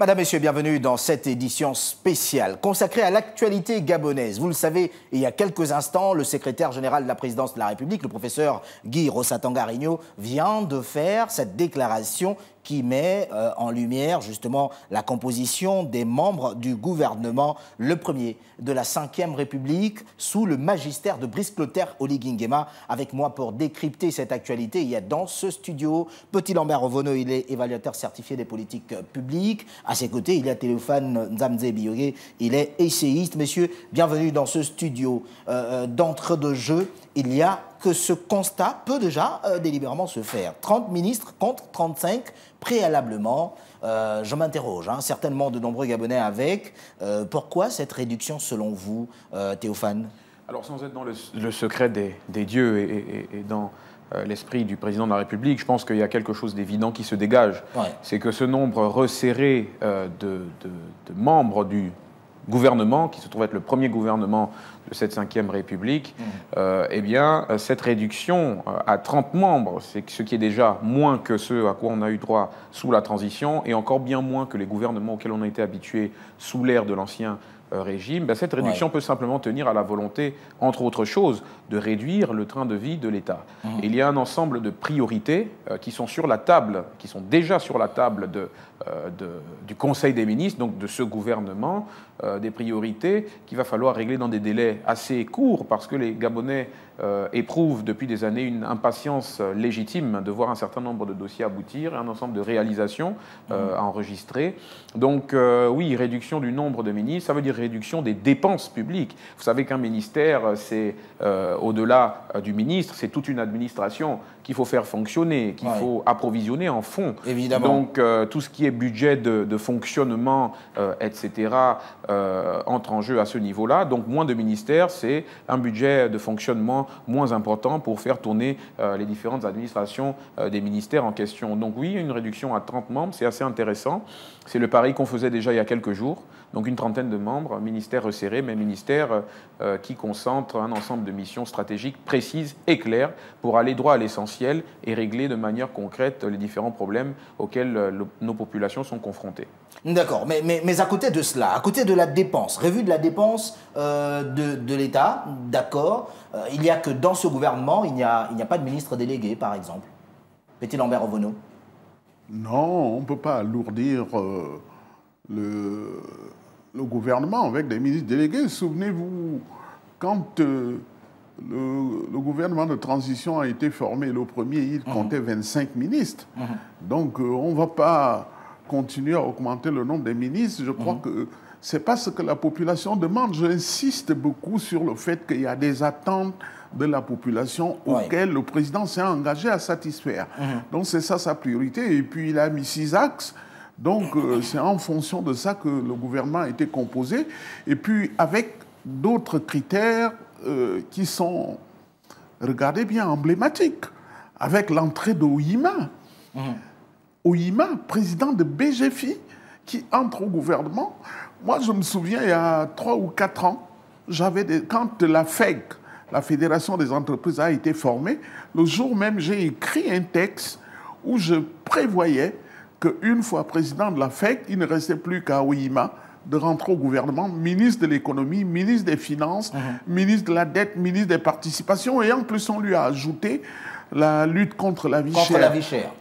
Madame, Messieurs, bienvenue dans cette édition spéciale consacrée à l'actualité gabonaise. Vous le savez, il y a quelques instants, le secrétaire général de la présidence de la République, le professeur Guy Rosatanga-Rigno, vient de faire cette déclaration qui met en lumière justement la composition des membres du gouvernement, le premier de la 5e République, sous le magistère de Brice Clotaire Oligui Nguema. Avec moi pour décrypter cette actualité, il y a dans ce studio Petit Lambert Ovono, il est évaluateur certifié des politiques publiques. À ses côtés, il y a Théophane Nzamze Biogé, il est essayiste. Messieurs, bienvenue dans ce studio. D'entre-deux-jeux, il y a que ce constat peut déjà délibérément se faire. 30 ministres contre 35 préalablement. Je m'interroge, certainement de nombreux Gabonais avec. Pourquoi cette réduction selon vous, Théophane? Alors sans être dans le secret des dieux et dans l'esprit du président de la République, je pense qu'il y a quelque chose d'évident qui se dégage. Ouais. C'est que ce nombre resserré de membres du gouvernement, qui se trouve être le premier gouvernement de cette 5e République, eh bien, cette réduction à 30 membres, c'est ce qui est déjà moins que ce à quoi on a eu droit sous la transition, et encore bien moins que les gouvernements auxquels on a été habitués sous l'ère de l'ancien régime, ben cette réduction peut simplement tenir à la volonté, entre autres choses, de réduire le train de vie de l'État. Il y a un ensemble de priorités qui sont sur la table, qui sont déjà sur la table du Conseil des ministres, donc de ce gouvernement, des priorités qu'il va falloir régler dans des délais assez courts, parce que les Gabonais éprouvent depuis des années une impatience légitime de voir un certain nombre de dossiers aboutir et un ensemble de réalisations à enregistrer. Donc oui, réduction du nombre de ministres, ça veut dire réduction des dépenses publiques. Vous savez qu'un ministère, c'est au-delà du ministre, c'est toute une administration qu'il faut faire fonctionner, qu'il faut approvisionner en fonds. Évidemment. Donc tout ce qui est budget de fonctionnement, etc., entre en jeu à ce niveau-là. Donc moins de ministères, c'est un budget de fonctionnement moins important pour faire tourner les différentes administrations des ministères en question. Donc oui, une réduction à 30 membres, c'est assez intéressant. C'est le pari qu'on faisait déjà il y a quelques jours. Donc une trentaine de membres, ministères resserrés, mais ministères qui concentrent un ensemble de missions stratégiques précises et claires pour aller droit à l'essentiel et régler de manière concrète les différents problèmes auxquels nos populations sont confrontées. D'accord, mais à côté de cela, à côté de la dépense, revue de la dépense de l'État, d'accord, il n'y a que dans ce gouvernement, il n'y a pas de ministre délégué, par exemple. Petit Lambert Ovono. Non, on ne peut pas alourdir le gouvernement avec des ministres délégués. Souvenez-vous, quand le gouvernement de transition a été formé, le premier, il comptait 25 ministres. Donc, on ne va pas continuer à augmenter le nombre des ministres. Je crois que ce n'est pas ce que la population demande. J'insiste beaucoup sur le fait qu'il y a des attentes de la population auxquelles le président s'est engagé à satisfaire. Donc, c'est ça sa priorité. Et puis, il a mis 6 axes. Donc, c'est en fonction de ça que le gouvernement a été composé. Et puis, avec d'autres critères qui sont, regardez bien, emblématiques. Avec l'entrée d'Ohima. Ohima, président de BGFI, qui entre au gouvernement. Moi, je me souviens, il y a 3 ou 4 ans, quand la FEG, la Fédération des entreprises, a été formée, le jour même, j'ai écrit un texte où je prévoyais qu'une fois président de la FEC, il ne restait plus qu'à Oihima de rentrer au gouvernement, ministre de l'économie, ministre des finances, ministre de la dette, ministre des participations, et en plus on lui a ajouté la lutte contre la vie chère.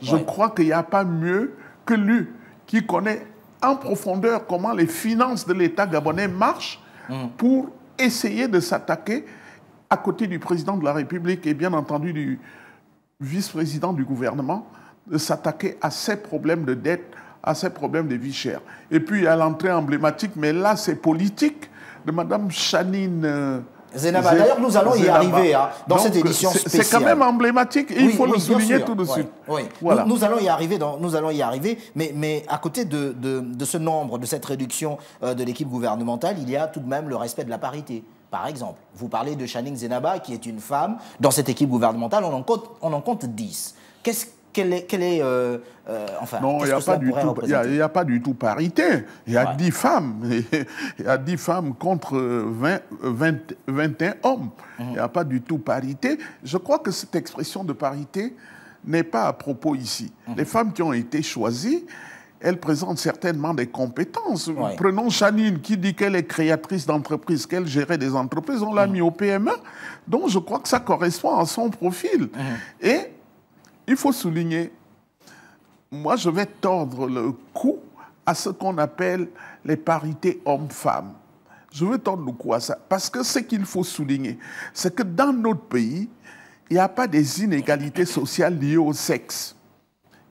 Je crois qu'il n'y a pas mieux que lui qui connaît en profondeur comment les finances de l'État gabonais marchent pour essayer de s'attaquer à côté du président de la République et bien entendu du vice-président du gouvernement, de s'attaquer à ces problèmes de dette, à ces problèmes de vie chère. Et puis, il y a l'entrée emblématique, mais là, c'est politique, de Mme Chanine Zenaba. D'ailleurs, nous allons y arriver dans cette édition spéciale. C'est quand même emblématique et il faut le souligner tout de suite. Voilà. Nous allons y arriver, mais à côté de ce nombre, de cette réduction de l'équipe gouvernementale, il y a tout de même le respect de la parité. Par exemple, vous parlez de Chanine Zenaba, qui est une femme. Dans cette équipe gouvernementale, on en compte 10. Non, il n'y a pas du tout parité. Il y a 10 femmes. Il y a 10 femmes contre 21 hommes. Il n'y a pas du tout parité. Je crois que cette expression de parité n'est pas à propos ici. Les femmes qui ont été choisies, elle présente certainement des compétences. Ouais. Prenons Chanine qui dit qu'elle est créatrice d'entreprises, qu'elle gérait des entreprises, on l'a mis au PME. Donc je crois que ça correspond à son profil. Et il faut souligner, moi je vais tordre le cou à ce qu'on appelle les parités hommes-femmes. Je veux tordre le cou à ça, parce que ce qu'il faut souligner, c'est que dans notre pays, il n'y a pas des inégalités sociales liées au sexe.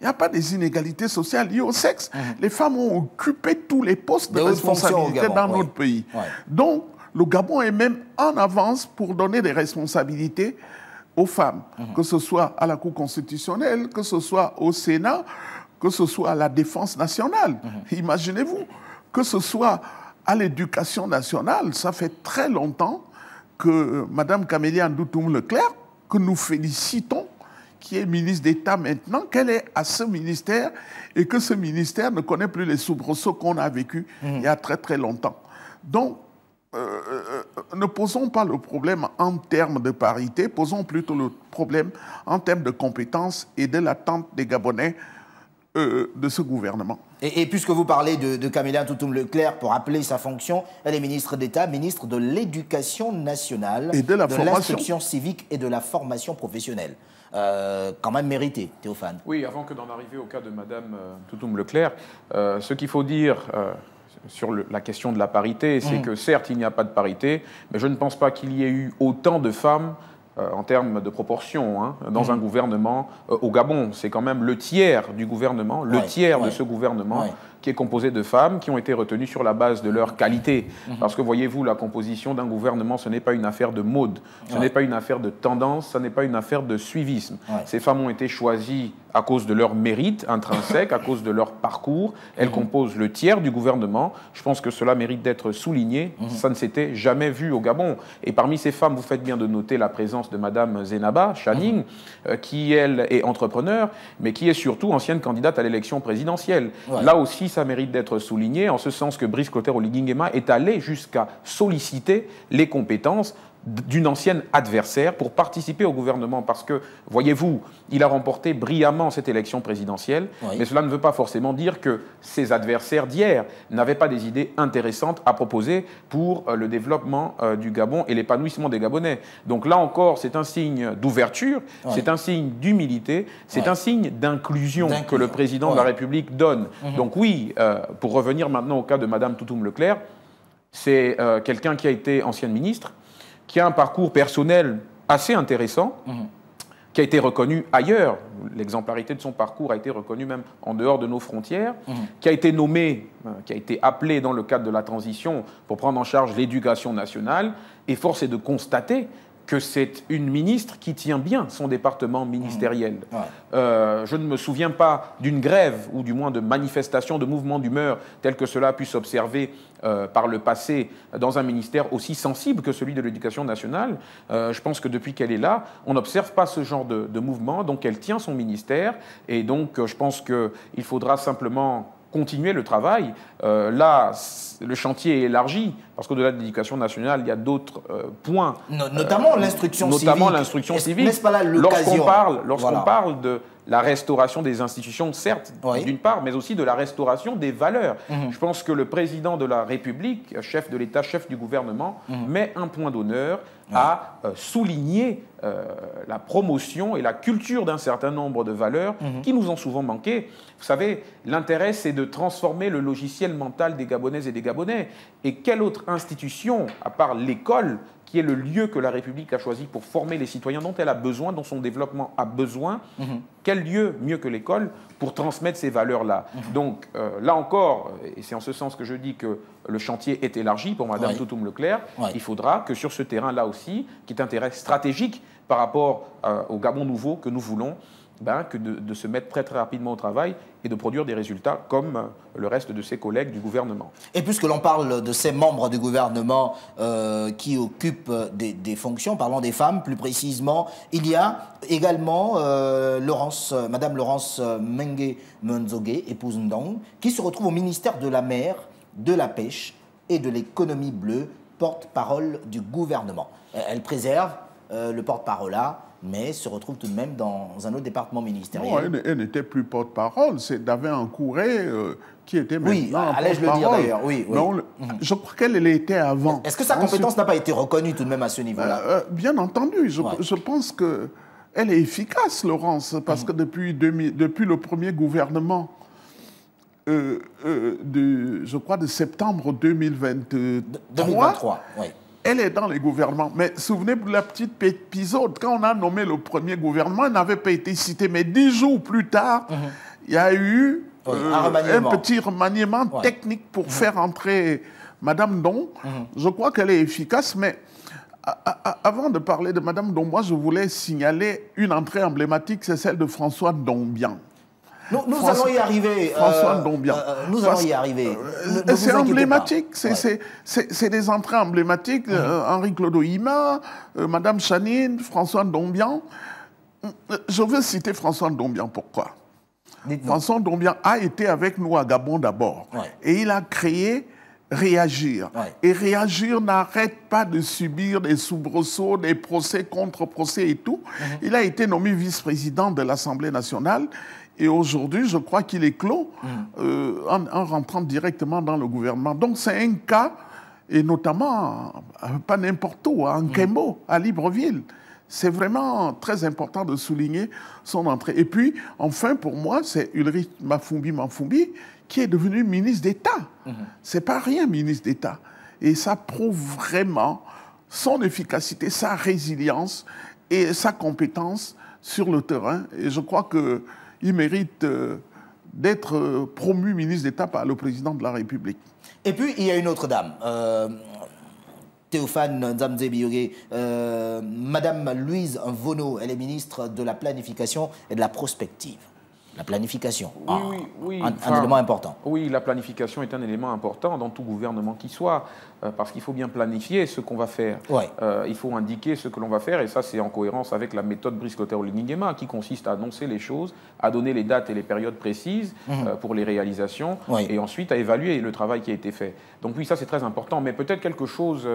Il n'y a pas des inégalités sociales liées au sexe. Les femmes ont occupé tous les postes de responsabilité dans notre pays. Donc, le Gabon est même en avance pour donner des responsabilités aux femmes, que ce soit à la Cour constitutionnelle, que ce soit au Sénat, que ce soit à la Défense nationale. Imaginez-vous, que ce soit à l'Éducation nationale, ça fait très longtemps que Mme Camélia Ndoutoum-Leclerc, que nous félicitons, qui est ministre d'État maintenant, qu'elle est à ce ministère et que ce ministère ne connaît plus les soubresauts qu'on a vécus il y a très très longtemps. Donc, ne posons pas le problème en termes de parité, posons plutôt le problème en termes de compétences et de l'attente des Gabonais de ce gouvernement. Et puisque vous parlez de Camélia Ndoutoum-Leclerc, pour rappeler sa fonction, elle est ministre d'État, ministre de l'Éducation nationale, et de l'instruction civique et de la formation professionnelle. Quand même mérité, Théophane. Oui, avant que d'en arriver au cas de Mme Ndoutoum-Leclerc, ce qu'il faut dire sur la question de la parité, c'est que certes, il n'y a pas de parité, mais je ne pense pas qu'il y ait eu autant de femmes en termes de proportion, dans un gouvernement au Gabon. C'est quand même le tiers du gouvernement, le tiers de ce gouvernement qui est composé de femmes qui ont été retenues sur la base de leur qualité. Parce que voyez-vous, la composition d'un gouvernement, ce n'est pas une affaire de mode, ce n'est pas une affaire de tendance, ce n'est pas une affaire de suivisme. Ces femmes ont été choisies à cause de leur mérite intrinsèque, à cause de leur parcours. Elles composent le tiers du gouvernement. Je pense que cela mérite d'être souligné. Ça ne s'était jamais vu au Gabon. Et parmi ces femmes, vous faites bien de noter la présence de Mme Zenaba Chanine, qui, elle, est entrepreneur, mais qui est surtout ancienne candidate à l'élection présidentielle. Là aussi, ça mérite d'être souligné, en ce sens que Brice Clotaire Oligui-Nguema est allé jusqu'à solliciter les compétences d'une ancienne adversaire pour participer au gouvernement. Parce que, voyez-vous, il a remporté brillamment cette élection présidentielle, mais cela ne veut pas forcément dire que ses adversaires d'hier n'avaient pas des idées intéressantes à proposer pour le développement du Gabon et l'épanouissement des Gabonais. Donc là encore, c'est un signe d'ouverture, c'est un signe d'humilité, c'est un signe d'inclusion que le président de la République donne. Donc oui, pour revenir maintenant au cas de Mme Ndoutoum-Leclerc, c'est quelqu'un qui a été ancienne ministre, qui a un parcours personnel assez intéressant, qui a été reconnu ailleurs. L'exemplarité de son parcours a été reconnue même en dehors de nos frontières, qui a été nommé, qui a été appelé dans le cadre de la transition pour prendre en charge l'éducation nationale. Et force est de constater que c'est une ministre qui tient bien son département ministériel. Je ne me souviens pas d'une grève, ou du moins de manifestation, de mouvement d'humeur, tel que cela a pu s'observer par le passé dans un ministère aussi sensible que celui de l'Éducation nationale. Je pense que depuis qu'elle est là, on n'observe pas ce genre de mouvement, donc elle tient son ministère, et donc je pense qu'il faudra simplement continuer le travail. Là, le chantier est élargi, parce qu'au-delà de l'éducation nationale, il y a d'autres points. Notamment l'instruction civique. Notamment l'instruction civique. N'est-ce pas là l'occasion? Lorsqu'on parle de la restauration des institutions, certes, d'une part, mais aussi de la restauration des valeurs. Je pense que le président de la République, chef de l'État, chef du gouvernement, met un point d'honneur à souligner la promotion et la culture d'un certain nombre de valeurs qui nous ont souvent manqué. Vous savez, l'intérêt, c'est de transformer le logiciel mental des Gabonaises et des Gabonais. Et quelle autre institution, à part l'école, qui est le lieu que la République a choisi pour former les citoyens dont elle a besoin, dont son développement a besoin, quel lieu mieux que l'école pour transmettre ces valeurs-là? Donc là encore, et c'est en ce sens que je dis que le chantier est élargi pour Mme Ndoutoum-Leclerc, il faudra que sur ce terrain-là aussi, qui est un terrain stratégique par rapport au Gabon nouveau que nous voulons, que de se mettre très très rapidement au travail et de produire des résultats comme le reste de ses collègues du gouvernement. Et puisque l'on parle de ces membres du gouvernement qui occupent des fonctions, parlons des femmes plus précisément, il y a également Madame Laurence Mengue Munzogue, épouse Ndong, qui se retrouve au ministère de la Mer, de la Pêche et de l'Économie bleue, porte-parole du gouvernement. Elle préserve le porte-parole là mais se retrouve tout de même dans un autre département ministériel. Non, elle n'était plus porte-parole, c'est Davin Ancouré qui était maintenant oui, allais-je le dire d'ailleurs, oui. Non, je crois qu'elle l'était avant. Est-ce que sa compétence n'a pas été reconnue tout de même à ce niveau-là? Bien entendu, je pense qu'elle est efficace, Laurence, parce que depuis le premier gouvernement, je crois de septembre 2023, oui. Elle est dans les gouvernements. Mais souvenez-vous de la petite épisode, quand on a nommé le premier gouvernement, elle n'avait pas été citée, mais 10 jours plus tard, il y a eu un petit remaniement technique pour faire entrer Madame Don. Je crois qu'elle est efficace, mais avant de parler de Madame Don, moi je voulais signaler une entrée emblématique, c'est celle de François Dombian. Nous allons y arriver. François Dombian. Nous allons y arriver. C'est emblématique. C'est des entrées emblématiques. Henri Clodoïma, Madame Chanine, François Dombian. Je veux citer François Dombian. Pourquoi? François Dombian a été avec nous à Gabon d'abord. Et il a créé Réagir. Et Réagir n'arrête pas de subir des soubresauts, des procès, contre-procès et tout. Il a été nommé vice-président de l'Assemblée nationale. Et aujourd'hui, je crois qu'il est clos en rentrant directement dans le gouvernement. Donc c'est un cas, et notamment, pas n'importe où, à Nkembo, à Libreville. C'est vraiment très important de souligner son entrée. Et puis, enfin, pour moi, c'est Ulrich Mafumbi qui est devenu ministre d'État. C'est pas rien, ministre d'État. Et ça prouve vraiment son efficacité, sa résilience et sa compétence sur le terrain. Et je crois qu'il mérite d'être promu ministre d'État par le président de la République. Et puis, il y a une autre dame, Théophane Nzamze-Biogé, Madame Louise Vono, elle est ministre de la Planification et de la Prospective. La planification, oui, un élément important. Oui, la planification est un élément important dans tout gouvernement qui soit, parce qu'il faut bien planifier ce qu'on va faire. Il faut indiquer ce que l'on va faire, et ça c'est en cohérence avec la méthode Brice-Clotaire-Oligui-Nguema, qui consiste à annoncer les choses, à donner les dates et les périodes précises pour les réalisations, et ensuite à évaluer le travail qui a été fait. Donc oui, ça c'est très important, mais peut-être quelque chose...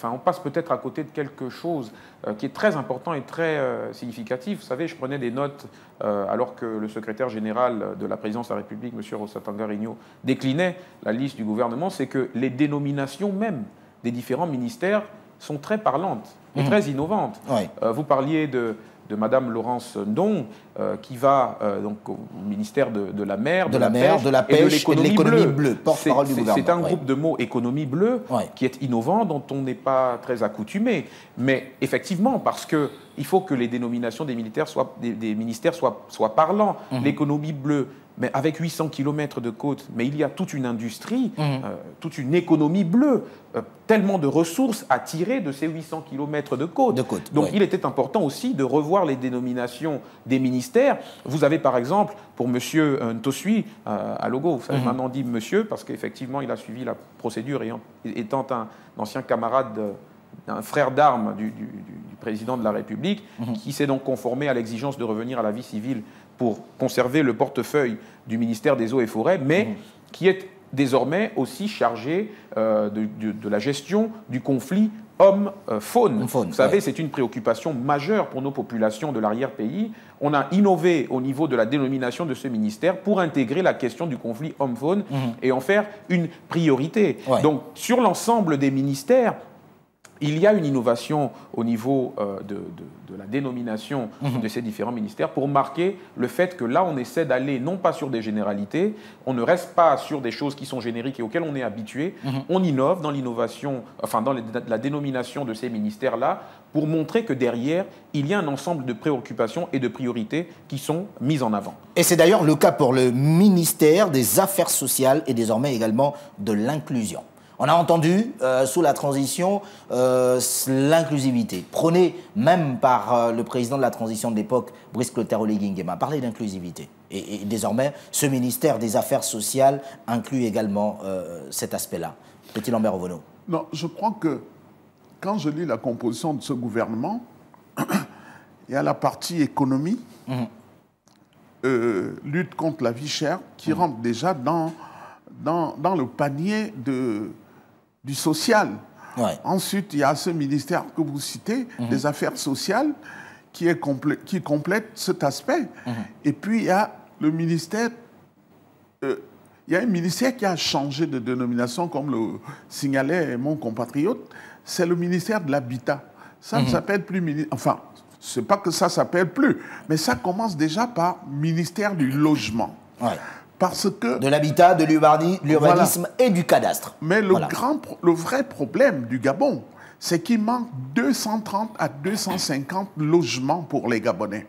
on passe peut-être à côté de quelque chose qui est très important et très significatif. Vous savez, je prenais des notes alors que le secrétaire général de la présidence de la République, M. Rosatanga Rigno, déclinait la liste du gouvernement, c'est que les dénominations même des différents ministères sont très parlantes et très innovantes. Vous parliez de Madame Laurence Ndong, qui va donc au ministère de la mer, de la pêche et de l'économie bleue, porte-parole du gouvernement. C'est un groupe de mots économie bleue qui est innovant, dont on n'est pas très accoutumé. Mais effectivement, parce qu'il faut que les dénominations des ministères soient parlants. L'économie bleue, mais avec 800 km de côte, mais il y a toute une industrie, toute une économie bleue, tellement de ressources à tirer de ces 800 km de côte. Donc il était important aussi de revoir les dénominations des ministères. Vous avez par exemple, pour M. Ntosui, à Logo, vous savez maintenant dit monsieur, parce qu'effectivement il a suivi la procédure étant un ancien camarade, un frère d'armes du président de la République, qui s'est donc conformé à l'exigence de revenir à la vie civile pour conserver le portefeuille du ministère des Eaux et Forêts, mais qui est désormais aussi chargé de la gestion du conflit homme-faune. Vous savez, c'est une préoccupation majeure pour nos populations de l'arrière-pays. On a innové au niveau de la dénomination de ce ministère pour intégrer la question du conflit homme-faune et en faire une priorité. Donc, sur l'ensemble des ministères, il y a une innovation au niveau de la dénomination de ces différents ministères pour marquer le fait que là, on essaie d'aller non pas sur des généralités, on ne reste pas sur des choses qui sont génériques et auxquelles on est habitué, on innove dans l'innovation, enfin dans la dénomination de ces ministères-là pour montrer que derrière, il y a un ensemble de préoccupations et de priorités qui sont mises en avant. Et c'est d'ailleurs le cas pour le ministère des Affaires sociales et désormais également de l'inclusion. On a entendu, sous la transition, l'inclusivité, prônée même par le président de la transition de l'époque, Brice-Clotaire Oligui-Nguema, parler d'inclusivité. Et désormais, ce ministère des Affaires sociales inclut également cet aspect-là. Petit Lambert Ovono. Non, je crois que quand je lis la composition de ce gouvernement, il y a la partie économie, lutte contre la vie chère, qui rentre déjà dans le panier du social. Ensuite, il y a ce ministère que vous citez, des Affaires sociales, qui complète cet aspect. Et puis, il y a le ministère... il y a un ministère qui a changé de dénomination, comme le signalait mon compatriote, c'est le ministère de l'Habitat. Ça ne s'appelle plus... Enfin, c'est pas que ça s'appelle plus, mais ça commence déjà par ministère du Logement. Ouais. Parce que... De l'habitat, de l'urbanisme et du cadastre. Mais le vrai problème du Gabon, c'est qu'il manque 230 à 250 logements pour les Gabonais.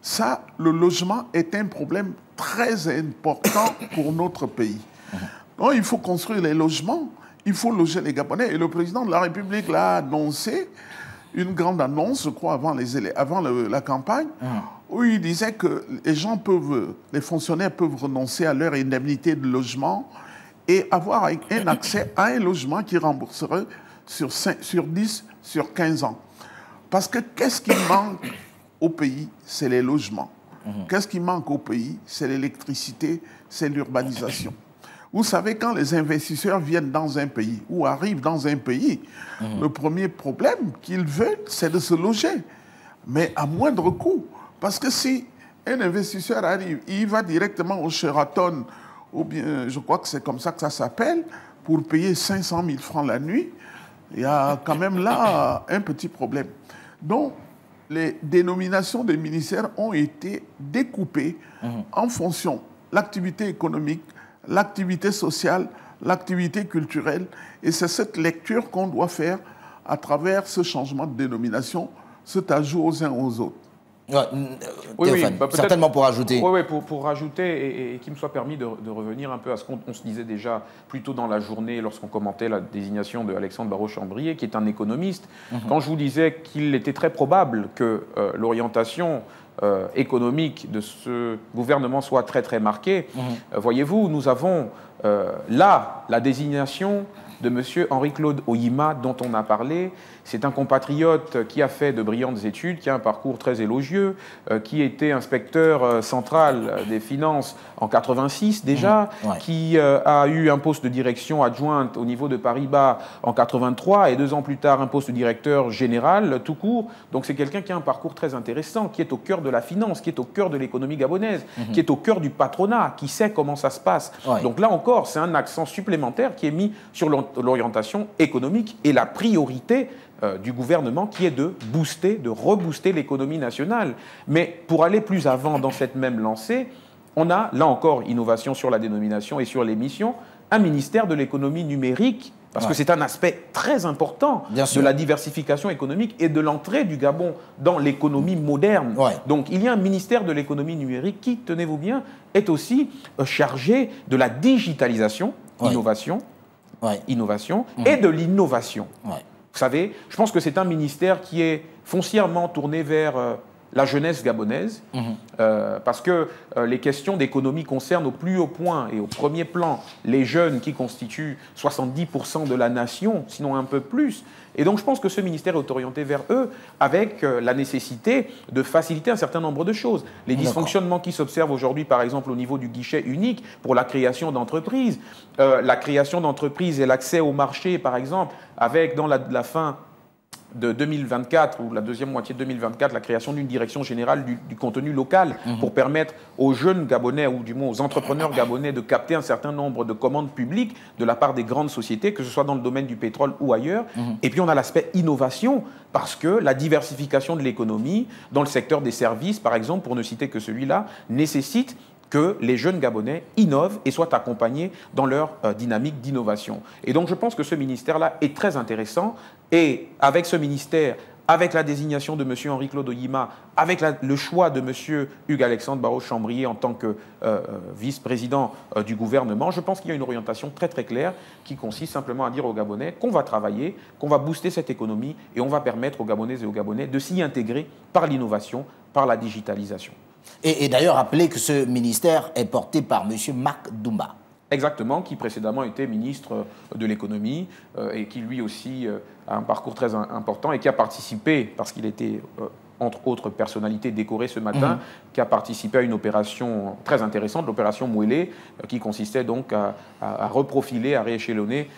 Ça, le logement est un problème très important pour notre pays. Donc, il faut construire les logements, il faut loger les Gabonais. Et le président de la République l'a annoncé, une grande annonce, je crois, avant la campagne, où il disait que les fonctionnaires peuvent renoncer à leur indemnité de logement et avoir un accès à un logement qui rembourserait sur 10, sur 15 ans. Parce que qu'est-ce qui manque au pays? C'est les logements. Qu'est-ce qui manque au pays? C'est l'électricité, c'est l'urbanisation. Vous savez, quand les investisseurs viennent dans un pays ou arrivent dans un pays, le premier problème qu'ils veulent, c'est de se loger, mais à moindre coût. Parce que si un investisseur arrive, il va directement au Sheraton, ou bien, je crois que c'est comme ça que ça s'appelle, pour payer 500 000 francs la nuit, il y a quand même là un petit problème. Donc, les dénominations des ministères ont été découpées en fonction de l'activité économique, l'activité sociale, l'activité culturelle. Et c'est cette lecture qu'on doit faire à travers ce changement de dénomination, cet ajout aux uns aux autres. Oui, certainement pour ajouter. Oui, pour rajouter et qu'il me soit permis de revenir un peu à ce qu'on se disait déjà plus tôt dans la journée lorsqu'on commentait la désignation de Alexandre Barrot-Chambrier, qui est un économiste. Quand je vous disais qu'il était très probable que l'orientation économique de ce gouvernement soit très très marquée, voyez-vous, nous avons là la désignation de M. Henri-Claude Oyima, dont on a parlé. C'est un compatriote qui a fait de brillantes études, qui a un parcours très élogieux, qui était inspecteur central des finances en 86 déjà, qui a eu un poste de direction adjointe au niveau de Paribas en 83 et 2 ans plus tard un poste de directeur général tout court. Donc c'est quelqu'un qui a un parcours très intéressant, qui est au cœur de la finance, qui est au cœur de l'économie gabonaise, qui est au cœur du patronat, qui sait comment ça se passe. Donc là encore, c'est un accent supplémentaire qui est mis sur l'orientation économique et la priorité du gouvernement qui est de booster, de rebooster l'économie nationale. Mais pour aller plus avant dans cette même lancée, on a, là encore, innovation sur la dénomination et sur les missions, un ministère de l'économie numérique, parce que c'est un aspect très important de la diversification économique et de l'entrée du Gabon dans l'économie moderne. Donc il y a un ministère de l'économie numérique qui, tenez-vous bien, est aussi chargé de la digitalisation, innovation et de l'innovation. Vous savez, je pense que c'est un ministère qui est foncièrement tourné vers la jeunesse gabonaise, parce que les questions d'économie concernent au plus haut point et au premier plan les jeunes qui constituent 70% de la nation, sinon un peu plus. Et donc je pense que ce ministère est orienté vers eux avec la nécessité de faciliter un certain nombre de choses. Les dysfonctionnements qui s'observent aujourd'hui, par exemple, au niveau du guichet unique pour la création d'entreprises, la création d'entreprises et l'accès au marché, par exemple, avec dans la fin de 2024 ou la deuxième moitié de 2024, la création d'une direction générale du contenu local pour permettre aux jeunes Gabonais ou du moins aux entrepreneurs gabonais de capter un certain nombre de commandes publiques de la part des grandes sociétés, que ce soit dans le domaine du pétrole ou ailleurs. Et puis on a l'aspect innovation, parce que la diversification de l'économie dans le secteur des services, par exemple, pour ne citer que celui-là, nécessite que les jeunes Gabonais innovent et soient accompagnés dans leur dynamique d'innovation. Et donc je pense que ce ministère-là est très intéressant, et avec ce ministère, avec la désignation de M. Henri-Claude Oyima, avec le choix de M. Hugues-Alexandre Barrot-Chambrier en tant que vice-président du gouvernement, je pense qu'il y a une orientation très très claire qui consiste simplement à dire aux Gabonais qu'on va travailler, qu'on va booster cette économie et on va permettre aux Gabonaises et aux Gabonais de s'y intégrer par l'innovation, par la digitalisation. Et d'ailleurs, rappelez que ce ministère est porté par M. Marc Doumba. Exactement, qui précédemment était ministre de l'économie et qui lui aussi a un parcours très important et qui a participé, parce qu'il était entre autres personnalités décorées ce matin, qui a participé à une opération très intéressante, l'opération Mouélé, qui consistait donc à reprofiler, à rééchelonner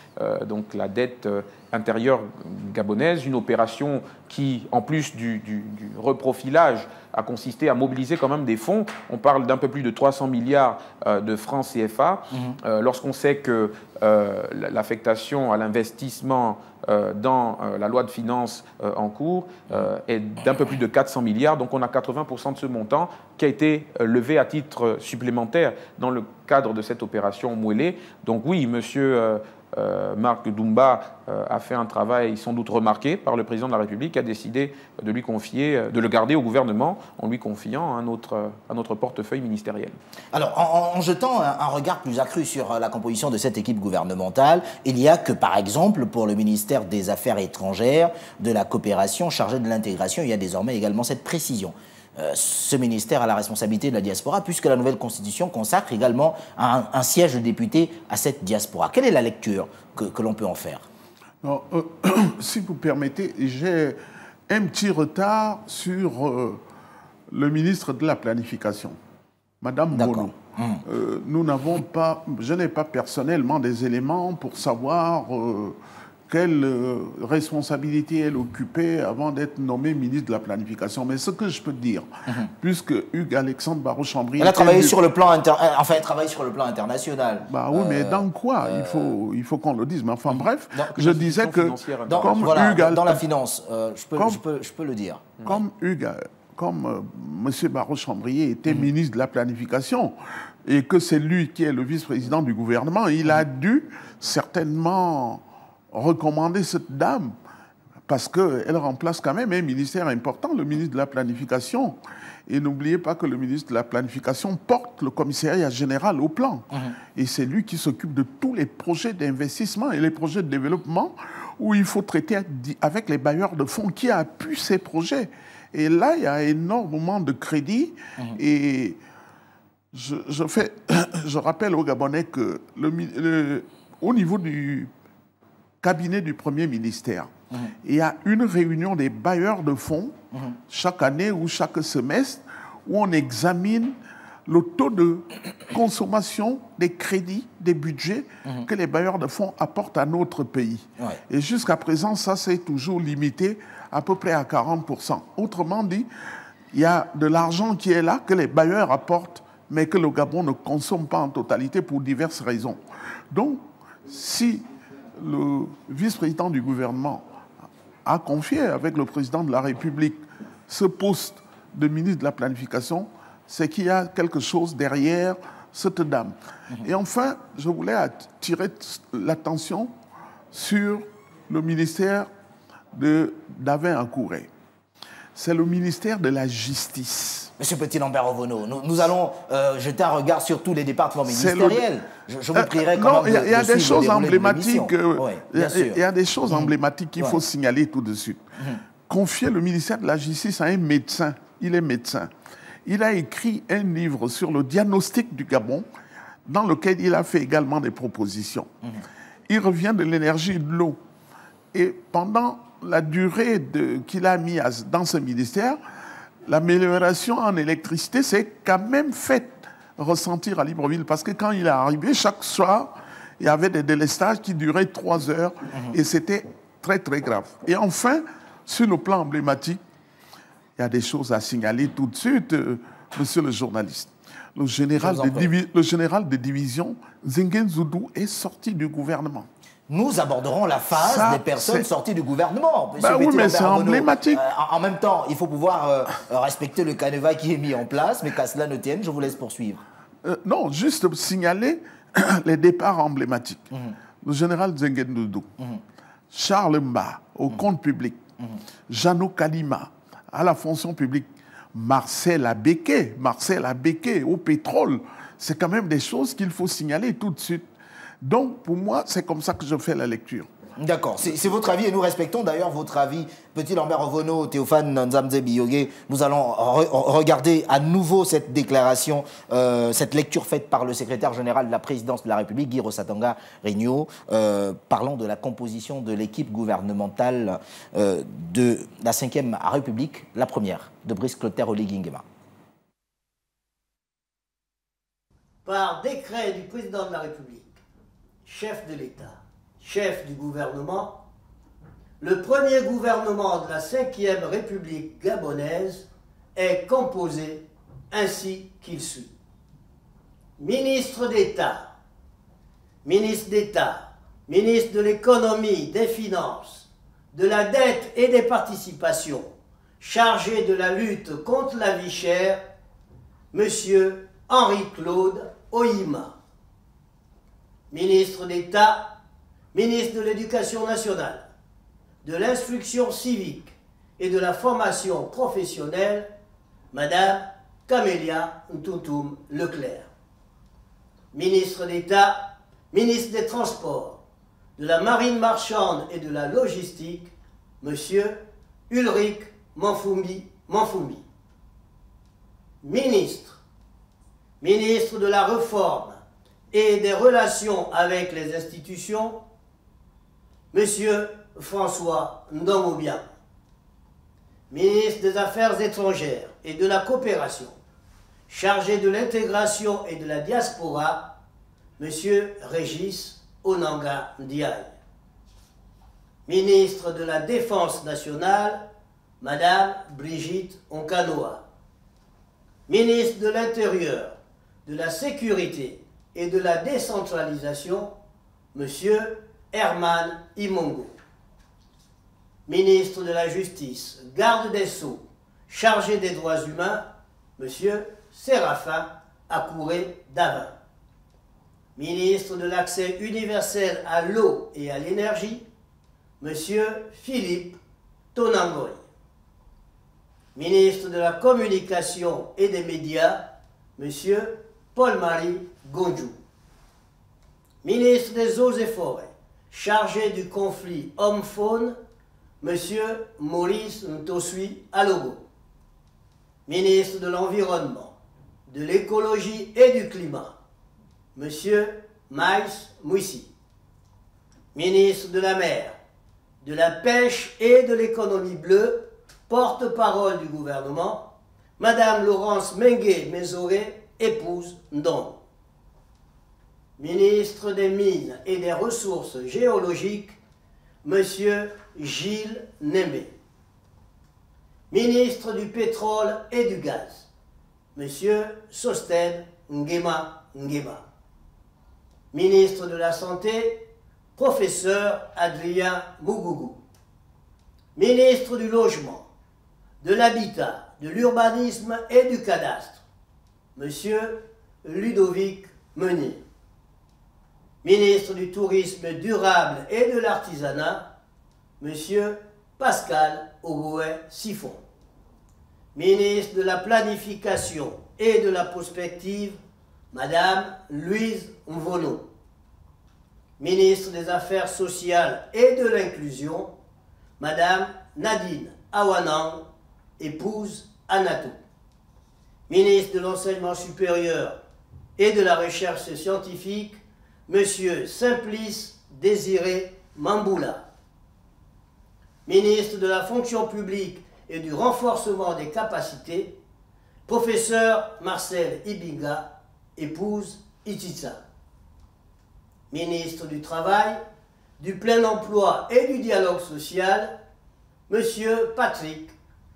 donc la dette intérieure gabonaise, une opération qui, en plus du reprofilage, a consisté à mobiliser quand même des fonds. On parle d'un peu plus de 300 milliards de francs CFA. Lorsqu'on sait que l'affectation à l'investissement dans la loi de finances en cours est d'un peu plus de 400 milliards, donc on a 80% de ce montant qui a été levé à titre supplémentaire dans le cadre de cette opération Mouélé. Donc oui, monsieur Marc Doumba a fait un travail sans doute remarqué par le président de la République, qui a décidé de lui confier, de le garder au gouvernement en lui confiant un autre portefeuille ministériel. Alors, en jetant un regard plus accru sur la composition de cette équipe gouvernementale, il y a que, par exemple, pour le ministère des Affaires étrangères, de la coopération chargé de l'intégration, il y a désormais également cette précision. Ce ministère a la responsabilité de la diaspora, puisque la nouvelle constitution consacre également un siège de député à cette diaspora. Quelle est la lecture que l'on peut en faire? Non, si vous permettez, j'ai un petit retard sur le ministre de la Planification, Madame Molo. Nous n'avons pas, je n'ai pas personnellement des éléments pour savoir quelle responsabilité elle occupait avant d'être nommée ministre de la Planification. Mais ce que je peux dire, puisque Hugues Alexandre Barrot-Chambry... Elle a travaillé sur le plan enfin, elle travaille sur le plan international. Bah oui, mais dans quoi il faut qu'on le dise. Mais enfin, bref, je disais que... Dans la finance, je peux le dire. Comme M. Barrot-Chambry était ministre de la Planification, et que c'est lui qui est le vice-président du gouvernement, il a dû certainement recommander cette dame, parce qu'elle remplace quand même un ministère important, le ministre de la Planification. Et n'oubliez pas que le ministre de la Planification porte le commissariat général au plan. Et c'est lui qui s'occupe de tous les projets d'investissement et les projets de développement où il faut traiter avec les bailleurs de fonds qui appuient ces projets. Et là, il y a énormément de crédits. Et je rappelle aux Gabonais que au niveau du cabinet du Premier ministère, il y a une réunion des bailleurs de fonds chaque année ou chaque semestre où on examine le taux de consommation des crédits, des budgets que les bailleurs de fonds apportent à notre pays. Et jusqu'à présent, ça s'est toujours limité à peu près à 40%. Autrement dit, il y a de l'argent qui est là, que les bailleurs apportent, mais que le Gabon ne consomme pas en totalité pour diverses raisons. Donc, si le vice-président du gouvernement a confié avec le président de la République ce poste de ministre de la Planification, c'est qu'il y a quelque chose derrière cette dame. Et enfin, je voulais attirer l'attention sur le ministère d'Avin Akouré. C'est le ministère de la Justice. Monsieur Petit-Lambert Ovono, nous allons jeter un regard sur tous les départements ministériels. Je vous prierai quand même il y a des choses emblématiques. Il y a des choses emblématiques qu'il faut signaler tout de suite. Confier le ministère de la Justice à un médecin. Il est médecin. Il a écrit un livre sur le diagnostic du Gabon, dans lequel il a fait également des propositions. Il revient de l'énergie et de l'eau. Et pendant la durée qu'il a mis dans ce ministère, l'amélioration en électricité s'est quand même faite ressentir à Libreville, parce que quand il est arrivé, chaque soir, il y avait des délestages qui duraient 3 heures, et c'était très très grave. Et enfin, sur le plan emblématique, il y a des choses à signaler tout de suite, monsieur le journaliste. Le général de division, Zingen Zoudou, est sorti du gouvernement. Nous aborderons la phase des personnes sorties du gouvernement. Oui, mais c'est emblématique. En même temps, il faut pouvoir respecter le canevas qui est mis en place, mais qu'à cela ne tienne, je vous laisse poursuivre. Non, juste signaler les départs emblématiques. Le général Zingen Zoudou, Charles Mba, au compte public, Jeannot Kalima, à la fonction publique, Marcel Abeke au pétrole. C'est quand même des choses qu'il faut signaler tout de suite. Donc, pour moi, c'est comme ça que je fais la lecture. D'accord, c'est votre avis et nous respectons d'ailleurs votre avis. Petit-Lambert Ovono, Théophane Nzamze Biyoge, nous allons regarder à nouveau cette déclaration, cette lecture faite par le secrétaire général de la présidence de la République, Guy Rosatanga Regnault, parlant de la composition de l'équipe gouvernementale de la 5e République, la première, de Brice Clotaire Oligui Nguema. Par décret du président de la République, chef de l'État, chef du gouvernement, le premier gouvernement de la 5e République gabonaise est composé ainsi qu'il suit. Ministre d'État, ministre de l'économie, des finances, de la dette et des participations, chargé de la lutte contre la vie chère, M. Henri-Claude Oyima. Ministre d'État, ministre de l'Éducation nationale, de l'instruction civique et de la formation professionnelle, Madame Camélia Ntutum Leclerc. Ministre d'État, ministre des Transports, de la Marine marchande et de la Logistique, M. Ulrich Manfoumi. Ministre de la Réforme et des Relations avec les institutions, M. François Ndomobian. Ministre des Affaires étrangères et de la Coopération, chargé de l'intégration et de la diaspora, M. Régis Onanga Ndiaye. Ministre de la Défense nationale, Madame Brigitte Onkanoa. Ministre de l'Intérieur, de la Sécurité et de la Décentralisation, M. Herman Imongo. Ministre de la Justice, garde des Sceaux, chargé des droits humains, M. Séraphin Akouré-Davin. Ministre de l'Accès universel à l'eau et à l'énergie, M. Philippe Tonangoy. Ministre de la Communication et des Médias, M. Paul-Marie Gondjou. Ministre des Eaux et Forêts, chargé du conflit homme-faune, M. Maurice Ntosui Alogo. Ministre de l'Environnement, de l'Écologie et du Climat, M. Maïs Mouissi. Ministre de la Mer, de la Pêche et de l'Économie bleue, porte-parole du gouvernement, Madame Laurence Mengue-Mézoré, épouse Ndong. Ministre des Mines et des Ressources géologiques, M. Gilles Nembe. Ministre du Pétrole et du Gaz, M. Sosten Ngema Ngema. Ministre de la Santé, Professeur Adrien Mougougou. Ministre du Logement, de l'Habitat, de l'Urbanisme et du Cadastre, M. Ludovic Meunier. Ministre du Tourisme durable et de l'Artisanat, M. Pascal Ogoué Siphon. Ministre de la Planification et de la Prospective, Madame Louise Mvono. Ministre des Affaires sociales et de l'Inclusion, Madame Nadine Awanang, épouse Anato. Ministre de l'Enseignement supérieur et de la Recherche scientifique, Monsieur Simplice Désiré Mamboula. Ministre de la Fonction publique et du renforcement des capacités, Professeur Marcel Ibinga, épouse Ititsa. Ministre du Travail, du Plein Emploi et du Dialogue social, Monsieur Patrick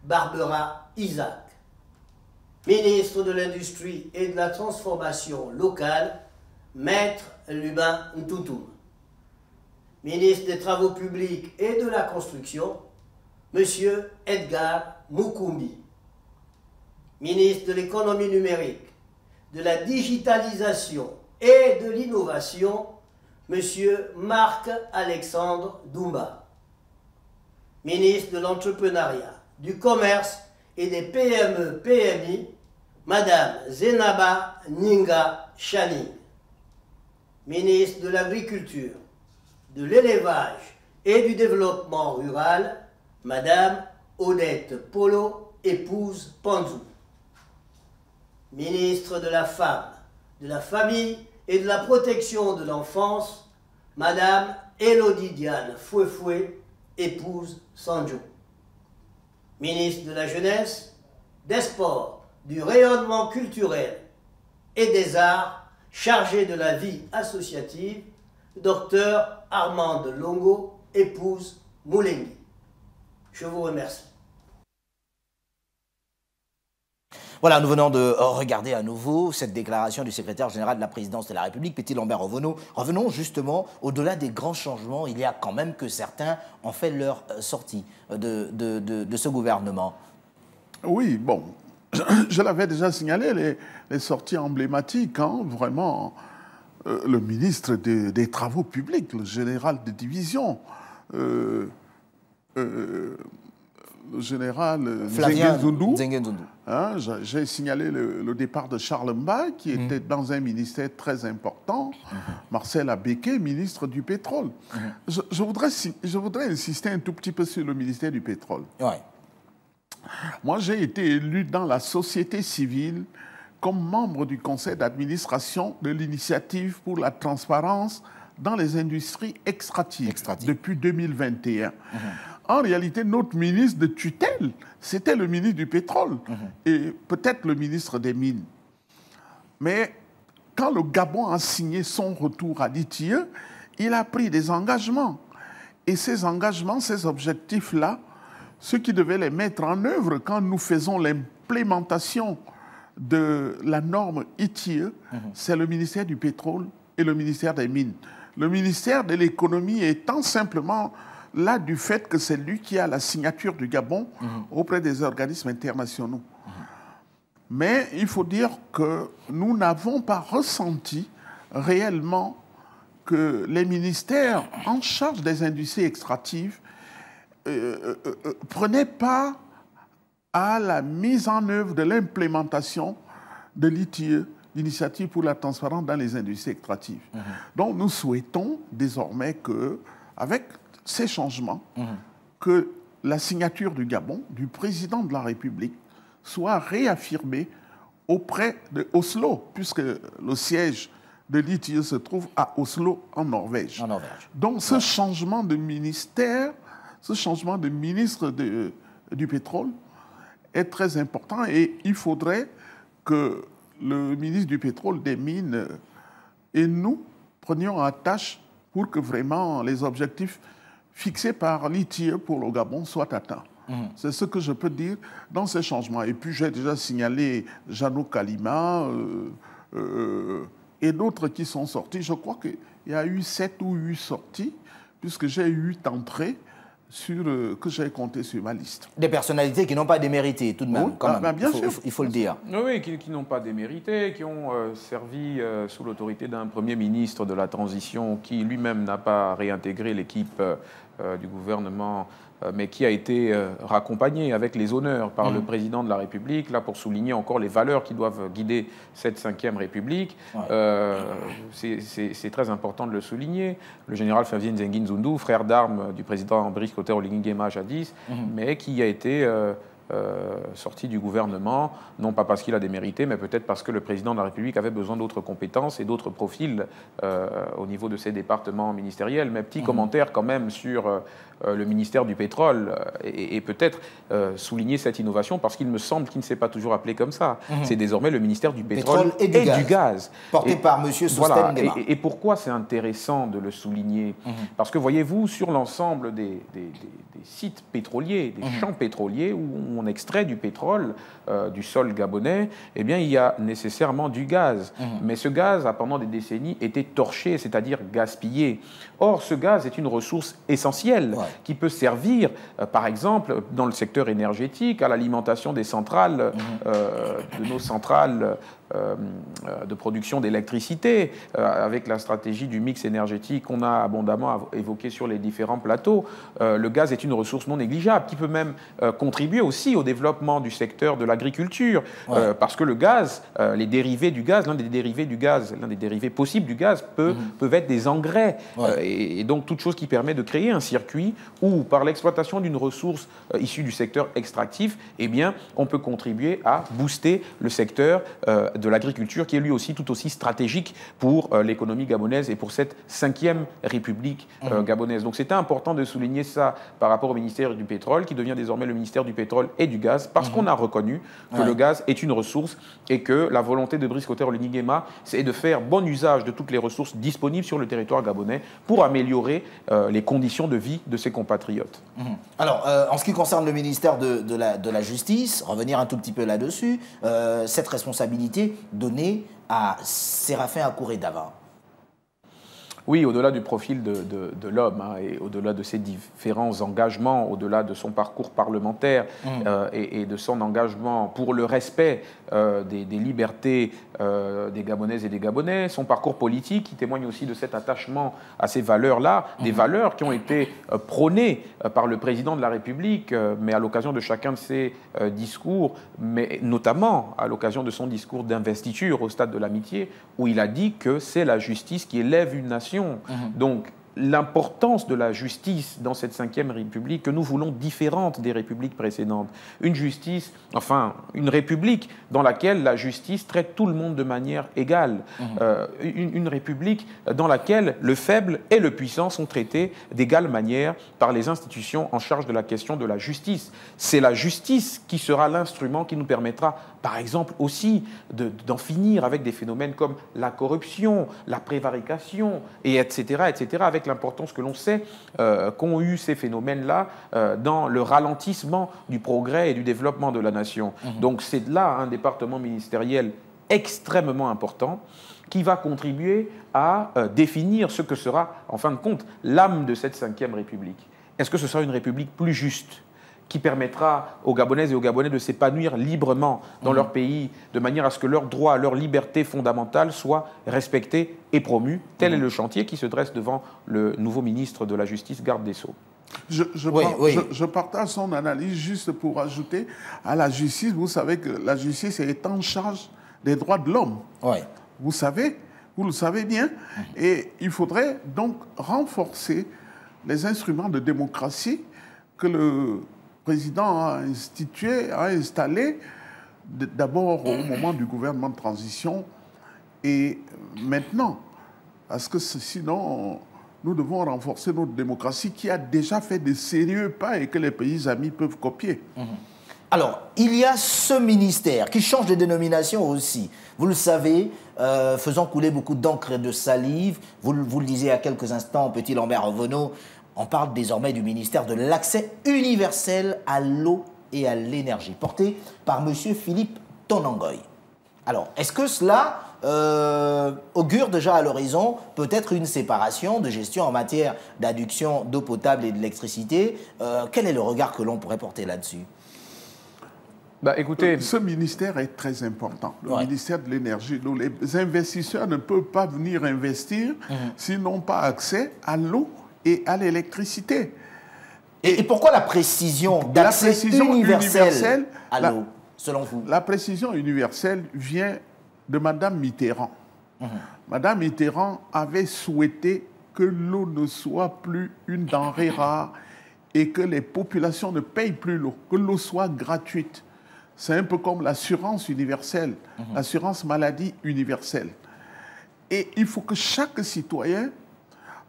Barbera Isaac. Ministre de l'Industrie et de la Transformation locale, Maître Lubin Ntoutoum. Ministre des Travaux publics et de la Construction, Monsieur Edgar Mukumbi. Ministre de l'Économie numérique, de la Digitalisation et de l'Innovation, Monsieur Marc-Alexandre Doumba. Ministre de l'Entrepreneuriat, du Commerce et des PME-PMI, Madame Zenaba Ninga Chaning. Ministre de l'Agriculture, de l'Élevage et du Développement rural, Madame Odette Polo, épouse Panzou. Ministre de la Femme, de la Famille et de la Protection de l'Enfance, Madame Élodie Diane Fouefoué, épouse Sanjo. Ministre de la Jeunesse, des Sports, du Rayonnement culturel et des Arts, chargé de la vie associative, Dr Armande Longo, épouse Moulengi. Je vous remercie. Voilà, nous venons de regarder à nouveau cette déclaration du secrétaire général de la présidence de la République, Petit Lambert. Revenons justement, au-delà des grands changements, il y a quand même que certains ont fait leur sortie de ce gouvernement. Oui, bon, je l'avais déjà signalé, les sorties emblématiques, hein, vraiment, le ministre des Travaux publics, le général de division, le général Zengen Zundu. Hein, j'ai signalé le départ de Charles Mba, qui était dans un ministère très important, Marcel Abeke, ministre du pétrole. Je voudrais insister un tout petit peu sur le ministère du pétrole. Ouais. Moi, j'ai été élu dans la société civile comme membre du conseil d'administration de l'initiative pour la transparence dans les industries extractives. Depuis 2021. En réalité, notre ministre de tutelle, c'était le ministre du pétrole et peut-être le ministre des mines. Mais quand le Gabon a signé son retour à l'ITIE, il a pris des engagements. Et ces engagements, ces objectifs-là, ceux qui devaient les mettre en œuvre quand nous faisons l'implémentation de la norme ITIE, c'est le ministère du pétrole et le ministère des mines. Le ministère de l'économie étant simplement là du fait que c'est lui qui a la signature du Gabon auprès des organismes internationaux. Mais il faut dire que nous n'avons pas ressenti réellement que les ministères en charge des industries extractives prenaient part à la mise en œuvre de l'implémentation de l'ITIE, l'initiative pour la transparence dans les industries extractives. Donc nous souhaitons désormais que, avec ces changements, que la signature du Gabon, du président de la République, soit réaffirmée auprès de Oslo, puisque le siège de l'ITIE se trouve à Oslo, en Norvège. Donc ce changement de ministère, ce changement de ministre du pétrole est très important et il faudrait que le ministre du pétrole, des mines et nous prenions en tâche pour que vraiment les objectifs fixés par l'ITIE pour le Gabon soient atteints. C'est ce que je peux dire dans ces changements. Et puis j'ai déjà signalé Jeannot Kalima et d'autres qui sont sortis. Je crois qu'il y a eu 7 ou 8 sorties, puisque j'ai eu 8 entrées que j'ai compté sur ma liste. Des personnalités qui n'ont pas démérité, tout de même, quand même. Bien sûr. Il faut le dire. Oui, qui n'ont pas démérité, qui ont servi sous l'autorité d'un Premier ministre de la transition qui lui-même n'a pas réintégré l'équipe du gouvernement, mais qui a été raccompagné avec les honneurs par le président de la République, là pour souligner encore les valeurs qui doivent guider cette 5e République. C'est très important de le souligner. Le général Flavien Zengen Zundu, frère d'armes du président Brice Clotaire Oligui Nguema jadis, mais qui a été sorti du gouvernement, non pas parce qu'il a démérité, mais peut-être parce que le président de la République avait besoin d'autres compétences et d'autres profils au niveau de ses départements ministériels. Mais petit commentaire quand même sur le ministère du pétrole et peut-être souligner cette innovation parce qu'il me semble qu'il ne s'est pas toujours appelé comme ça. C'est désormais le ministère du pétrole et du gaz. Porté par M. Sosten Nguema. Et pourquoi c'est intéressant de le souligner? Parce que voyez-vous, sur l'ensemble des sites pétroliers, des champs pétroliers où on extrait du pétrole du sol gabonais, eh bien, il y a nécessairement du gaz. Mais ce gaz a pendant des décennies été torché, c'est-à-dire gaspillé. Or, ce gaz est une ressource essentielle qui peut servir, par exemple, dans le secteur énergétique, à l'alimentation des centrales, de nos centrales de production d'électricité, avec la stratégie du mix énergétique qu'on a abondamment évoqué sur les différents plateaux. Le gaz est une ressource non négligeable qui peut même contribuer aussi au développement du secteur de l'agriculture, parce que le gaz, les dérivés du gaz, l'un des dérivés possibles du gaz peuvent être des engrais, et donc toute chose qui permet de créer un circuit où, par l'exploitation d'une ressource issue du secteur extractif, eh bien, on peut contribuer à booster le secteur de l'agriculture, qui est lui aussi tout aussi stratégique pour l'économie gabonaise et pour cette 5e République gabonaise. Donc c'était important de souligner ça par rapport au ministère du Pétrole, qui devient désormais le ministère du Pétrole et du Gaz, parce qu'on a reconnu que le gaz est une ressource et que la volonté de Brice Clotaire Oligui-Nguema, c'est de faire bon usage de toutes les ressources disponibles sur le territoire gabonais pour améliorer les conditions de vie de ses compatriotes. Alors, en ce qui concerne le ministère de la Justice, revenir un tout petit peu là-dessus, cette responsabilité donnée à Séraphin Akouré-Davar. Oui, au-delà du profil de l'homme et au-delà de ses différents engagements, au-delà de son parcours parlementaire et de son engagement pour le respect des libertés des Gabonaises et des Gabonais, son parcours politique qui témoigne aussi de cet attachement à ces valeurs-là, des valeurs qui ont été prônées par le président de la République, mais à l'occasion de chacun de ses discours, mais notamment à l'occasion de son discours d'investiture au stade de l'Amitié, où il a dit que c'est la justice qui élève une nation. Donc, l'importance de la justice dans cette 5e République que nous voulons différente des républiques précédentes. Une justice, enfin, une république dans laquelle la justice traite tout le monde de manière égale. Une république dans laquelle le faible et le puissant sont traités d'égale manière par les institutions en charge de la question de la justice. C'est la justice qui sera l'instrument qui nous permettra, par exemple, aussi d'en finir avec des phénomènes comme la corruption, la prévarication, et etc., avec l'importance que l'on sait qu'ont eu ces phénomènes-là dans le ralentissement du progrès et du développement de la nation. Donc c'est là un département ministériel extrêmement important qui va contribuer à définir ce que sera, en fin de compte, l'âme de cette 5e République. Est-ce que ce sera une République plus juste, qui permettra aux Gabonaises et aux Gabonais de s'épanouir librement dans leur pays, de manière à ce que leurs droits, leurs libertés fondamentales soient respectés et promus. Tel est le chantier qui se dresse devant le nouveau ministre de la Justice, garde des Sceaux. Je partage son analyse juste pour ajouter à la justice. Vous savez que la justice est en charge des droits de l'homme. Vous le savez bien. Et il faudrait donc renforcer les instruments de démocratie que le président a installé d'abord au moment du gouvernement de transition et maintenant. Parce que sinon, nous devons renforcer notre démocratie qui a déjà fait de sérieux pas et que les pays amis peuvent copier. Alors, il y a ce ministère qui change de dénomination aussi. Vous le savez, faisant couler beaucoup d'encre et de salive, vous le disiez il y a quelques instants, petit Lambert Revenot, on parle désormais du ministère de l'accès universel à l'eau et à l'énergie, porté par M. Philippe Tonangoy. Alors, est-ce que cela augure déjà à l'horizon peut-être une séparation de gestion en matière d'adduction d'eau potable et d'électricité? Quel est le regard que l'on pourrait porter là-dessus? Écoutez, ce ministère est très important, le ministère de l'énergie. Les investisseurs ne peuvent pas venir investir s'ils n'ont pas accès à l'eau et à l'électricité. Et pourquoi la précision d'accès universel à l'eau, selon vous? La précision universelle vient de Mme Mitterrand. Mme Mitterrand avait souhaité que l'eau ne soit plus une denrée rare et que les populations ne payent plus l'eau, que l'eau soit gratuite. C'est un peu comme l'assurance universelle, l'assurance maladie universelle. Et il faut que chaque citoyen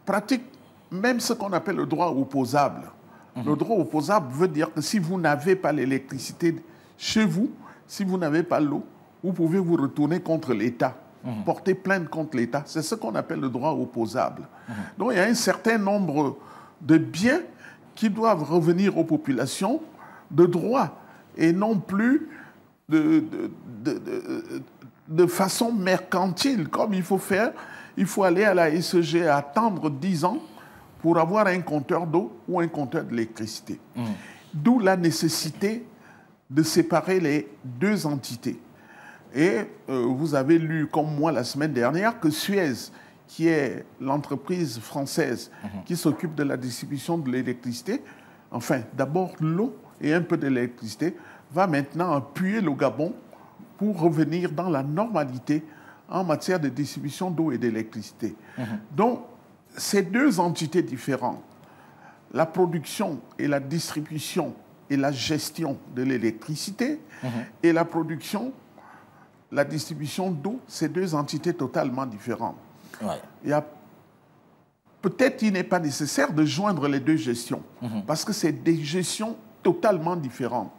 pratique même ce qu'on appelle le droit opposable. Le droit opposable veut dire que si vous n'avez pas l'électricité chez vous, si vous n'avez pas l'eau, vous pouvez vous retourner contre l'État, porter plainte contre l'État. C'est ce qu'on appelle le droit opposable. Donc il y a un certain nombre de biens qui doivent revenir aux populations de droit et non plus de façon mercantile, comme il faut faire. Il faut aller à la SEG attendre 10 ans pour avoir un compteur d'eau ou un compteur d'électricité. D'où la nécessité de séparer les deux entités. Et vous avez lu, comme moi la semaine dernière, que Suez, qui est l'entreprise française qui s'occupe de la distribution de l'électricité, enfin d'abord l'eau et un peu d'électricité, va maintenant appuyer le Gabon pour revenir dans la normalité en matière de distribution d'eau et d'électricité. Donc, ces deux entités différentes, la production et la distribution et la gestion de l'électricité et la production la distribution d'eau, c'est deux entités totalement différentes. Ouais. Peut-être qu'il n'est pas nécessaire de joindre les deux gestions, parce que c'est des gestions totalement différentes.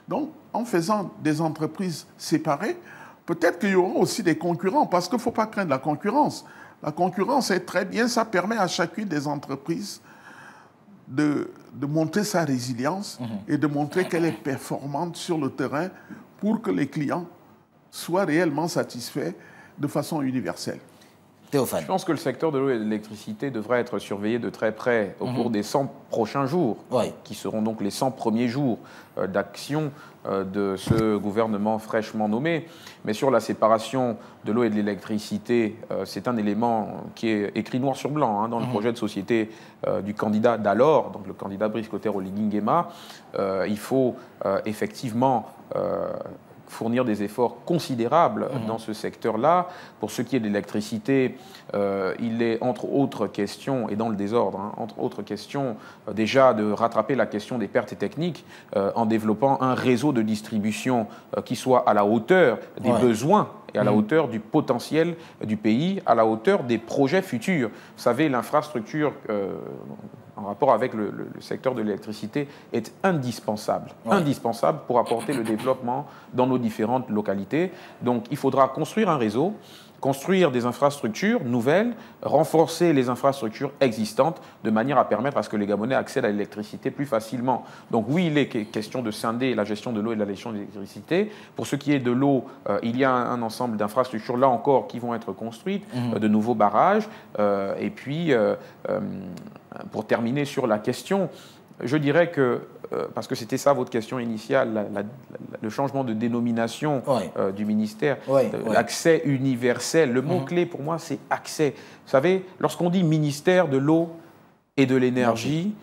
Donc, en faisant des entreprises séparées, peut-être qu'il y aura aussi des concurrents, parce qu'il ne faut pas craindre la concurrence. La concurrence est très bien, ça permet à chacune des entreprises de montrer sa résilience et de montrer qu'elle est performante sur le terrain pour que les clients soient réellement satisfaits de façon universelle. Théophane. Je pense que le secteur de l'eau et de l'électricité devrait être surveillé de très près au cours des 100 prochains jours, qui seront donc les 100 premiers jours d'action de ce gouvernement fraîchement nommé. Mais sur la séparation de l'eau et de l'électricité, c'est un élément qui est écrit noir sur blanc dans le projet de société du candidat d'alors, donc le candidat Brice Clotaire Oligui Nguema. Il faut effectivement fournir des efforts considérables dans ce secteur-là. Pour ce qui est de l'électricité, il est, entre autres questions, et dans le désordre, entre autres questions, déjà de rattraper la question des pertes techniques en développant un réseau de distribution qui soit à la hauteur des besoins et à la hauteur du potentiel du pays, à la hauteur des projets futurs. Vous savez, l'infrastructure en rapport avec le secteur de l'électricité est indispensable, indispensable pour apporter le développement dans nos différentes localités. Donc il faudra construire un réseau, construire des infrastructures nouvelles, renforcer les infrastructures existantes de manière à permettre à ce que les Gabonais accèdent à l'électricité plus facilement. Donc oui, il est question de scinder la gestion de l'eau et de la gestion de l'électricité. Pour ce qui est de l'eau, il y a un ensemble d'infrastructures, là encore, qui vont être construites, de nouveaux barrages. Et puis, pour terminer sur la question, je dirais que, parce que c'était ça votre question initiale, le changement de dénomination du ministère, l'accès universel, le mot-clé pour moi c'est accès. Vous savez, lorsqu'on dit ministère de l'eau et de l'énergie,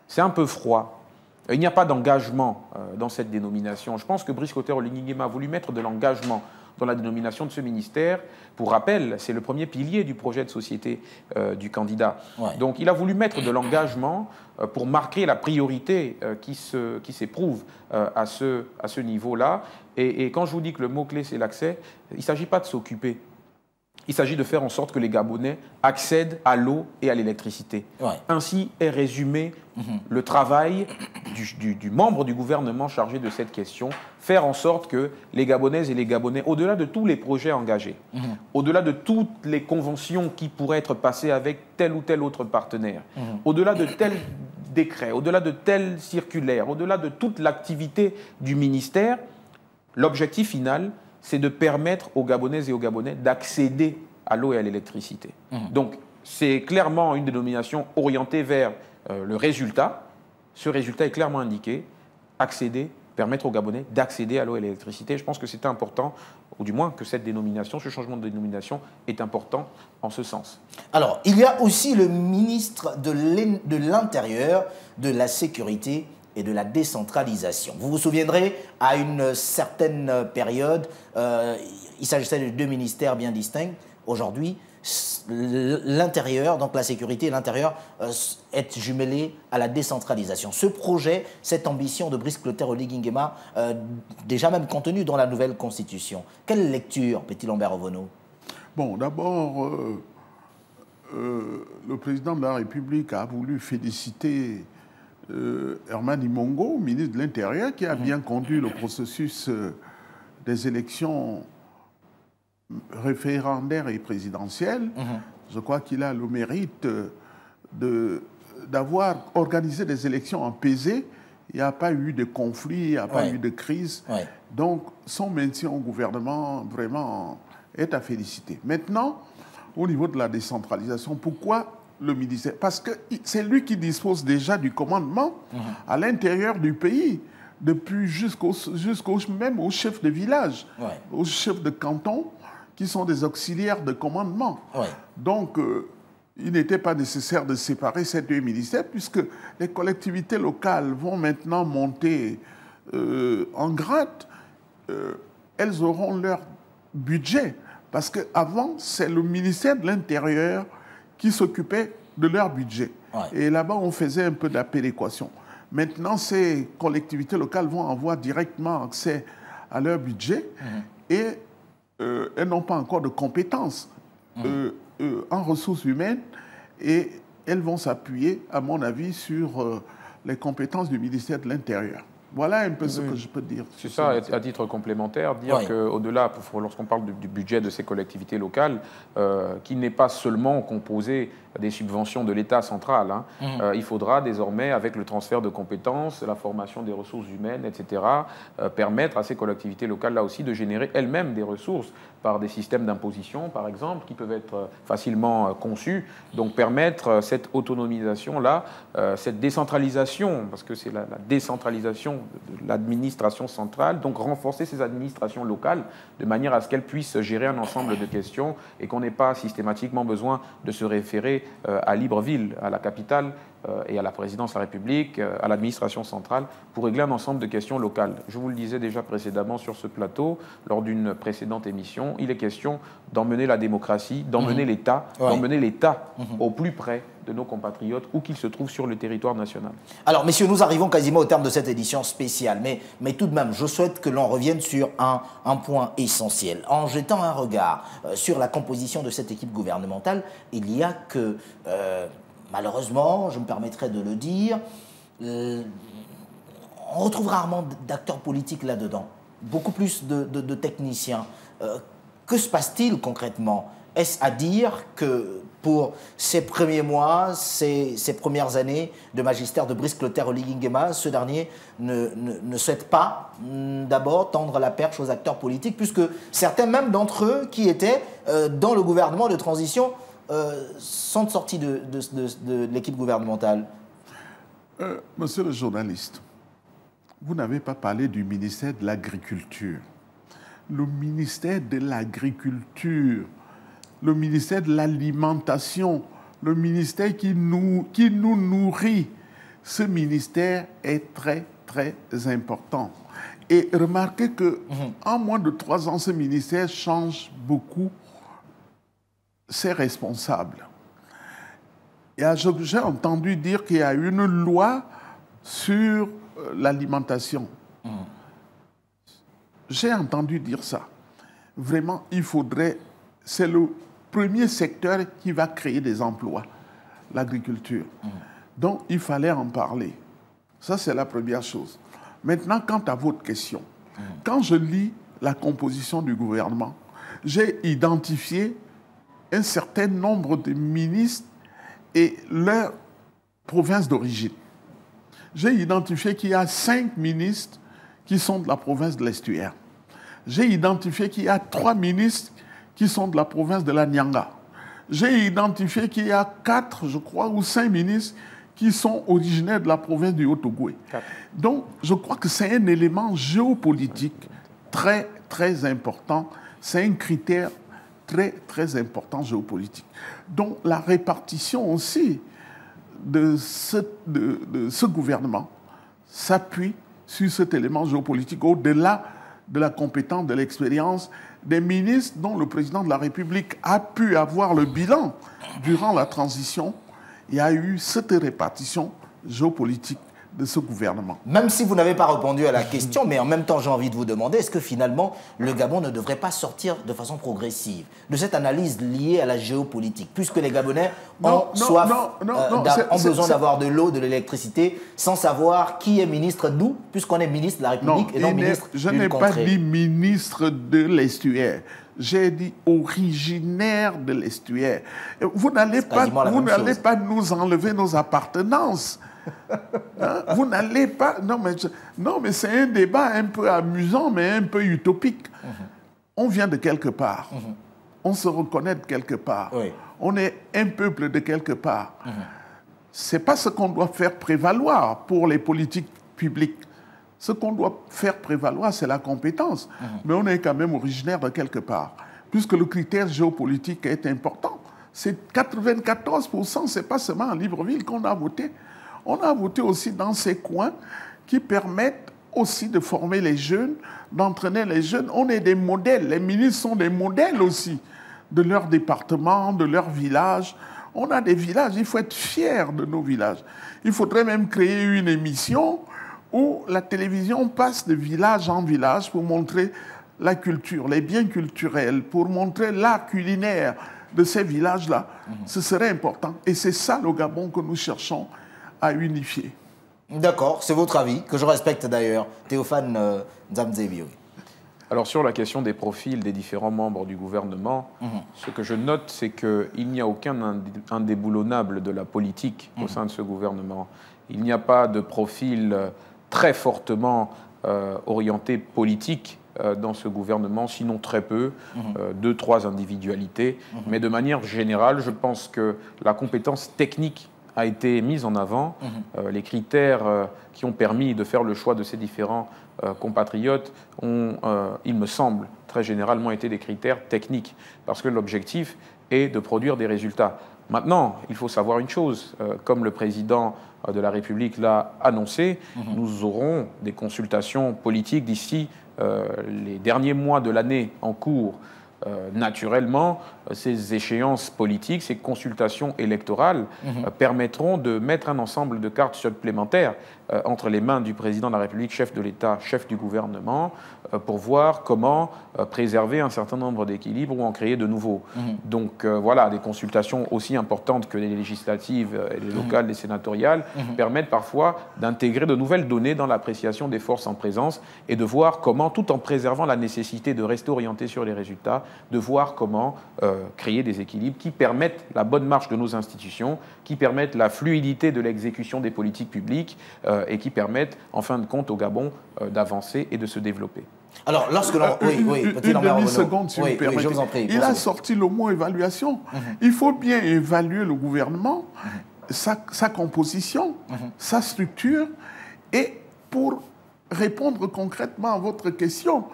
c'est un peu froid. Il n'y a pas d'engagement dans cette dénomination. Je pense que Brice Clotaire Oligui Nguema a voulu mettre de l'engagement dans la dénomination de ce ministère. Pour rappel, c'est le premier pilier du projet de société du candidat. Donc il a voulu mettre de l'engagement pour marquer la priorité qui s'éprouve à ce niveau-là. Et quand je vous dis que le mot-clé, c'est l'accès, il ne s'agit pas de s'occuper. Il s'agit de faire en sorte que les Gabonais accèdent à l'eau et à l'électricité. Ainsi est résumé le travail du membre du gouvernement chargé de cette question, faire en sorte que les Gabonaises et les Gabonais, au-delà de tous les projets engagés, au-delà de toutes les conventions qui pourraient être passées avec tel ou tel autre partenaire, au-delà de tel décret, au-delà de telle circulaire, au-delà de toute l'activité du ministère, l'objectif final, c'est de permettre aux Gabonaises et aux Gabonais d'accéder à l'eau et à l'électricité. Donc, c'est clairement une dénomination orientée vers le résultat. Ce résultat est clairement indiqué, accéder, permettre aux Gabonais d'accéder à l'eau et à l'électricité. Je pense que c'est important, ou du moins que cette dénomination, ce changement de dénomination est important en ce sens. Alors, il y a aussi le ministre de l'Intérieur, de la Sécurité et de la décentralisation. Vous vous souviendrez, à une certaine période, il s'agissait de deux ministères bien distincts. Aujourd'hui, l'intérieur, donc la sécurité et l'intérieur, est jumelé à la décentralisation. Ce projet, cette ambition de Brice Clotaire Oligui Nguema, déjà même contenue dans la nouvelle constitution. Quelle lecture, Petit Lambert Ovono? Bon, d'abord, le président de la République a voulu féliciter Herman Imongo, ministre de l'Intérieur, qui a bien conduit le processus des élections référendaires et présidentielles. Je crois qu'il a le mérite d'avoir organisé des élections apaisées. Il n'y a pas eu de conflit, il n'y a pas eu de crise. Donc, son maintien au gouvernement, vraiment, est à féliciter. Maintenant, au niveau de la décentralisation, pourquoi le ministère? Parce que c'est lui qui dispose déjà du commandement à l'intérieur du pays, depuis même aux chefs de village, aux chefs de canton, qui sont des auxiliaires de commandement. Donc, il n'était pas nécessaire de séparer ces deux ministères, puisque les collectivités locales vont maintenant monter en grade. Elles auront leur budget, parce qu'avant, c'est le ministère de l'Intérieur qui s'occupaient de leur budget. Et là-bas, on faisait un peu de la péréquation. Maintenant, ces collectivités locales vont avoir directement accès à leur budget et elles n'ont pas encore de compétences en ressources humaines et elles vont s'appuyer, à mon avis, sur les compétences du ministère de l'Intérieur. Voilà un peu ce que je peux dire. C'est ça, à titre complémentaire, dire qu'au-delà, lorsqu'on parle du budget de ces collectivités locales, qui n'est pas seulement composé des subventions de l'État central, il faudra désormais, avec le transfert de compétences, la formation des ressources humaines, etc., permettre à ces collectivités locales-là aussi de générer elles-mêmes des ressources par des systèmes d'imposition, par exemple, qui peuvent être facilement conçus. Donc permettre cette autonomisation-là, cette décentralisation, parce que c'est la décentralisation de l'administration centrale, donc renforcer ces administrations locales de manière à ce qu'elles puissent gérer un ensemble de questions et qu'on n'ait pas systématiquement besoin de se référer à Libreville, à la capitale, et à la présidence de la République, à l'administration centrale, pour régler un ensemble de questions locales. Je vous le disais déjà précédemment sur ce plateau, lors d'une précédente émission, il est question d'emmener la démocratie, d'emmener l'État, d'emmener l'État au plus près de nos compatriotes, où qu'ils se trouvent sur le territoire national. Alors, messieurs, nous arrivons quasiment au terme de cette édition spéciale, mais tout de même, je souhaite que l'on revienne sur un point essentiel. En jetant un regard sur la composition de cette équipe gouvernementale, il y a que... malheureusement, je me permettrai de le dire, on retrouve rarement d'acteurs politiques là-dedans, beaucoup plus de techniciens. Que se passe-t-il concrètement? Est-ce à dire que pour ces premiers mois, ces premières années de magistère de Brice Clotaire Oligui Nguema, ce dernier ne souhaite pas d'abord tendre la perche aux acteurs politiques, puisque certains même d'entre eux qui étaient dans le gouvernement de transition sont sortis de l'équipe gouvernementale? Monsieur le journaliste, vous n'avez pas parlé du ministère de l'Agriculture. Le ministère de l'Agriculture, le ministère de l'Alimentation, le ministère qui nous nourrit, ce ministère est très, très important. Et remarquez qu'en moins de 3 ans, ce ministère change beaucoup ses responsables. J'ai entendu dire qu'il y a une loi sur l'alimentation. J'ai entendu dire ça. Vraiment, il faudrait... C'est le premier secteur qui va créer des emplois, l'agriculture. Donc, il fallait en parler. Ça, c'est la première chose. Maintenant, quant à votre question, quand je lis la composition du gouvernement, j'ai identifié un certain nombre de ministres et leur province d'origine. J'ai identifié qu'il y a 5 ministres qui sont de la province de l'Estuaire. J'ai identifié qu'il y a 3 ministres qui sont de la province de la Nyanga. J'ai identifié qu'il y a 4, je crois, ou 5 ministres qui sont originaires de la province du Haut-Ogooué. Donc, je crois que c'est un élément géopolitique très, très important. C'est un critère très, très important géopolitique. Donc, la répartition aussi de ce gouvernement s'appuie sur cet élément géopolitique, au-delà de la compétence, de l'expérience des ministres dont le président de la République a pu avoir le bilan durant la transition. Il y a eu cette répartition géopolitique de ce gouvernement. Même si vous n'avez pas répondu à la question, mais en même temps, j'ai envie de vous demander, est-ce que finalement, le Gabon ne devrait pas sortir de façon progressive de cette analyse liée à la géopolitique, puisque les Gabonais ont besoin d'avoir de l'eau, de l'électricité, sans savoir qui est ministre d'où, puisqu'on est ministre de la République et non ministre d'une contrée. Je n'ai pas dit ministre de l'Estuaire. J'ai dit originaire de l'Estuaire. Vous n'allez pas nous enlever nos appartenances. Vous n'allez pas... Non, mais c'est un débat un peu amusant, mais un peu utopique. On vient de quelque part. On se reconnaît de quelque part. On est un peuple de quelque part. Ce n'est pas ce qu'on doit faire prévaloir pour les politiques publiques. Ce qu'on doit faire prévaloir, c'est la compétence. Mais on est quand même originaire de quelque part. Puisque le critère géopolitique est important. C'est 94%, ce n'est pas seulement à Libreville qu'on a voté. On a voté aussi dans ces coins qui permettent aussi de former les jeunes, d'entraîner les jeunes. On est des modèles. Les ministres sont des modèles aussi de leur département, de leur village. On a des villages. Il faut être fier de nos villages. Il faudrait même créer une émission où la télévision passe de village en village pour montrer la culture, les biens culturels, pour montrer l'art culinaire de ces villages-là, ce serait important. Et c'est ça le Gabon que nous cherchons à unifier. D'accord, c'est votre avis, que je respecte d'ailleurs. Théophane Nzamzebi. Alors sur la question des profils des différents membres du gouvernement, ce que je note, c'est qu'il n'y a aucun indéboulonnable de la politique au sein de ce gouvernement. Il n'y a pas de profil très fortement orienté politique dans ce gouvernement, sinon très peu, 2-3 individualités. Mais de manière générale, je pense que la compétence technique a été mise en avant. Les critères qui ont permis de faire le choix de ces différents compatriotes ont, il me semble, très généralement été des critères techniques, parce que l'objectif est de produire des résultats. Maintenant, il faut savoir une chose, comme le président de la République l'a annoncé, nous aurons des consultations politiques d'ici les derniers mois de l'année en cours. Naturellement, ces échéances politiques, ces consultations électorales permettront de mettre un ensemble de cartes supplémentaires entre les mains du président de la République, chef de l'État, chef du gouvernement, pour voir comment préserver un certain nombre d'équilibres ou en créer de nouveaux. Donc voilà, des consultations aussi importantes que les législatives, et les locales, les sénatoriales, permettent parfois d'intégrer de nouvelles données dans l'appréciation des forces en présence et de voir comment, tout en préservant la nécessité de rester orienté sur les résultats, de voir comment créer des équilibres qui permettent la bonne marche de nos institutions, qui permettent la fluidité de l'exécution des politiques publiques et qui permettent, en fin de compte, au Gabon d'avancer et de se développer. Alors, lorsque l'on... Une demi-seconde, si vous permettez. Je vous en prie. Il a sorti le mot évaluation. Il faut bien évaluer le gouvernement, sa composition, sa structure, et pour répondre concrètement à votre question,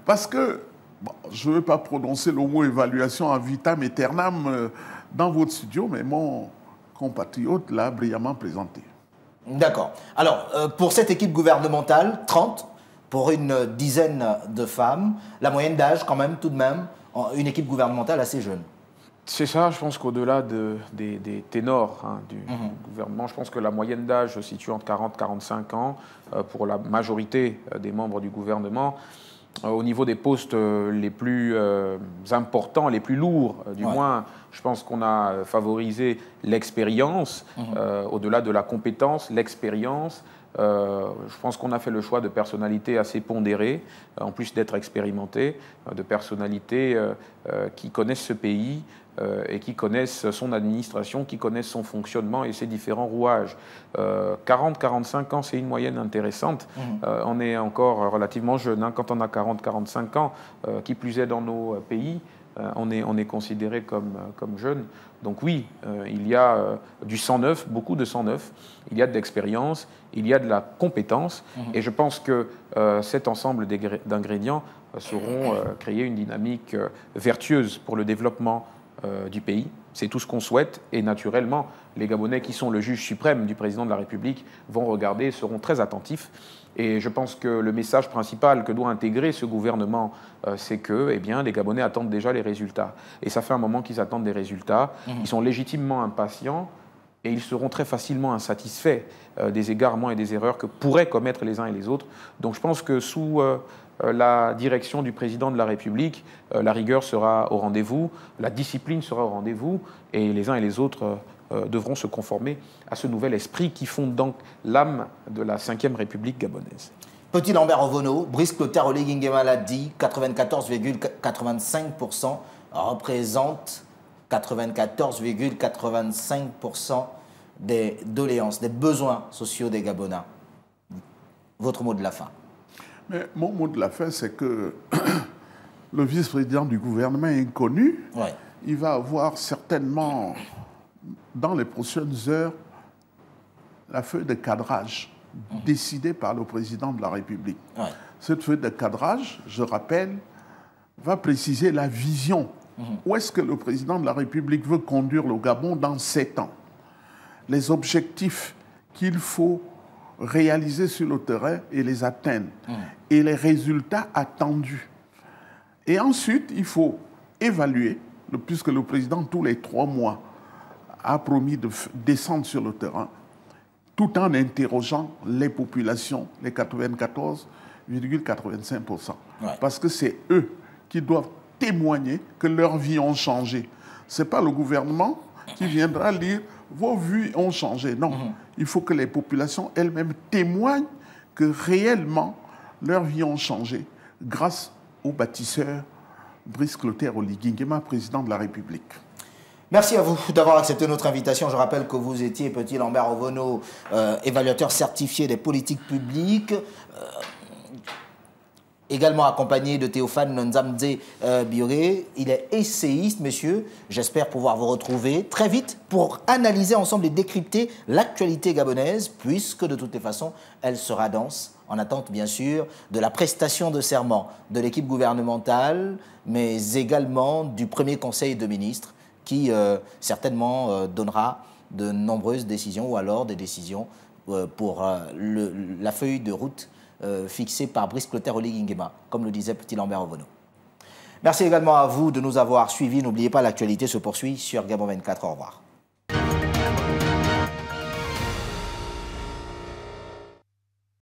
parce que bon, je ne veux pas prononcer le mot évaluation en vitam aeternam dans votre studio, mais mon compatriote l'a brillamment présenté. D'accord. Alors, pour cette équipe gouvernementale, 30, pour une dizaine de femmes, la moyenne d'âge quand même, tout de même, une équipe gouvernementale assez jeune. C'est ça, je pense qu'au-delà des ténors du gouvernement, je pense que la moyenne d'âge se situe entre 40 et 45 ans pour la majorité des membres du gouvernement. Au niveau des postes les plus importants, les plus lourds, du moins, je pense qu'on a favorisé l'expérience, au-delà de la compétence, l'expérience. Je pense qu'on a fait le choix de personnalités assez pondérées, en plus d'être expérimentées, de personnalités qui connaissent ce pays et qui connaissent son administration, qui connaissent son fonctionnement et ses différents rouages. 40-45 ans, c'est une moyenne intéressante. On est encore relativement jeune. Quand on a 40-45 ans, qui plus est dans nos pays, on est considéré comme jeune. Donc oui, il y a du sang neuf, beaucoup de sang neuf, il y a de l'expérience, il y a de la compétence, et je pense que cet ensemble d'ingrédients sauront créer une dynamique vertueuse pour le développement du pays. C'est tout ce qu'on souhaite, et naturellement, les Gabonais qui sont le juge suprême du président de la République vont regarder, seront très attentifs. Et je pense que le message principal que doit intégrer ce gouvernement, c'est que les Gabonais attendent déjà les résultats. Et ça fait un moment qu'ils attendent des résultats. Ils sont légitimement impatients et ils seront très facilement insatisfaits des égarements et des erreurs que pourraient commettre les uns et les autres. Donc je pense que sous la direction du président de la République, la rigueur sera au rendez-vous, la discipline sera au rendez-vous, et les uns et les autres devront se conformer à ce nouvel esprit qui fonde donc l'âme de la 5e République gabonaise. Petit Lambert Ovono, Brice Clotaire Oligui Nguema l'a dit, 94,85% représente 94,85% des doléances, des besoins sociaux des Gabonais. Votre mot de la fin. Mais mon mot de la fin, c'est que le vice-président du gouvernement est inconnu. Il va avoir certainement, dans les prochaines heures, la feuille de cadrage décidée par le président de la République. Cette feuille de cadrage, je rappelle, va préciser la vision. Où est-ce que le président de la République veut conduire le Gabon dans 7 ans? Les objectifs qu'il faut réaliser sur le terrain et les atteindre. Et les résultats attendus. Et ensuite, il faut évaluer, puisque le président, tous les 3 mois, a promis de descendre sur le terrain, tout en interrogeant les populations, les 94 99,85%. Parce que c'est eux qui doivent témoigner que leurs vies ont changé. Ce n'est pas le gouvernement qui viendra dire « vos vies ont changé ». Non, il faut que les populations elles-mêmes témoignent que réellement leurs vies ont changé grâce au bâtisseur Brice Clotaire Oligui Nguema, président de la République. Merci à vous d'avoir accepté notre invitation. Je rappelle que vous étiez, Petit Lambert Ovono, évaluateur certifié des politiques publiques, également accompagné de Théophane Nzamdze Bioré. Il est essayiste, monsieur. J'espère pouvoir vous retrouver très vite pour analyser ensemble et décrypter l'actualité gabonaise, puisque de toutes les façons, elle sera dense, en attente bien sûr de la prestation de serment de l'équipe gouvernementale, mais également du premier conseil de ministres, qui certainement donnera de nombreuses décisions ou alors des décisions pour la feuille de route fixée par Brice Clotaire Oligui Nguema, comme le disait Petit Lambert Ovono. Merci également à vous de nous avoir suivis. N'oubliez pas, l'actualité se poursuit sur Gabon 24. Au revoir.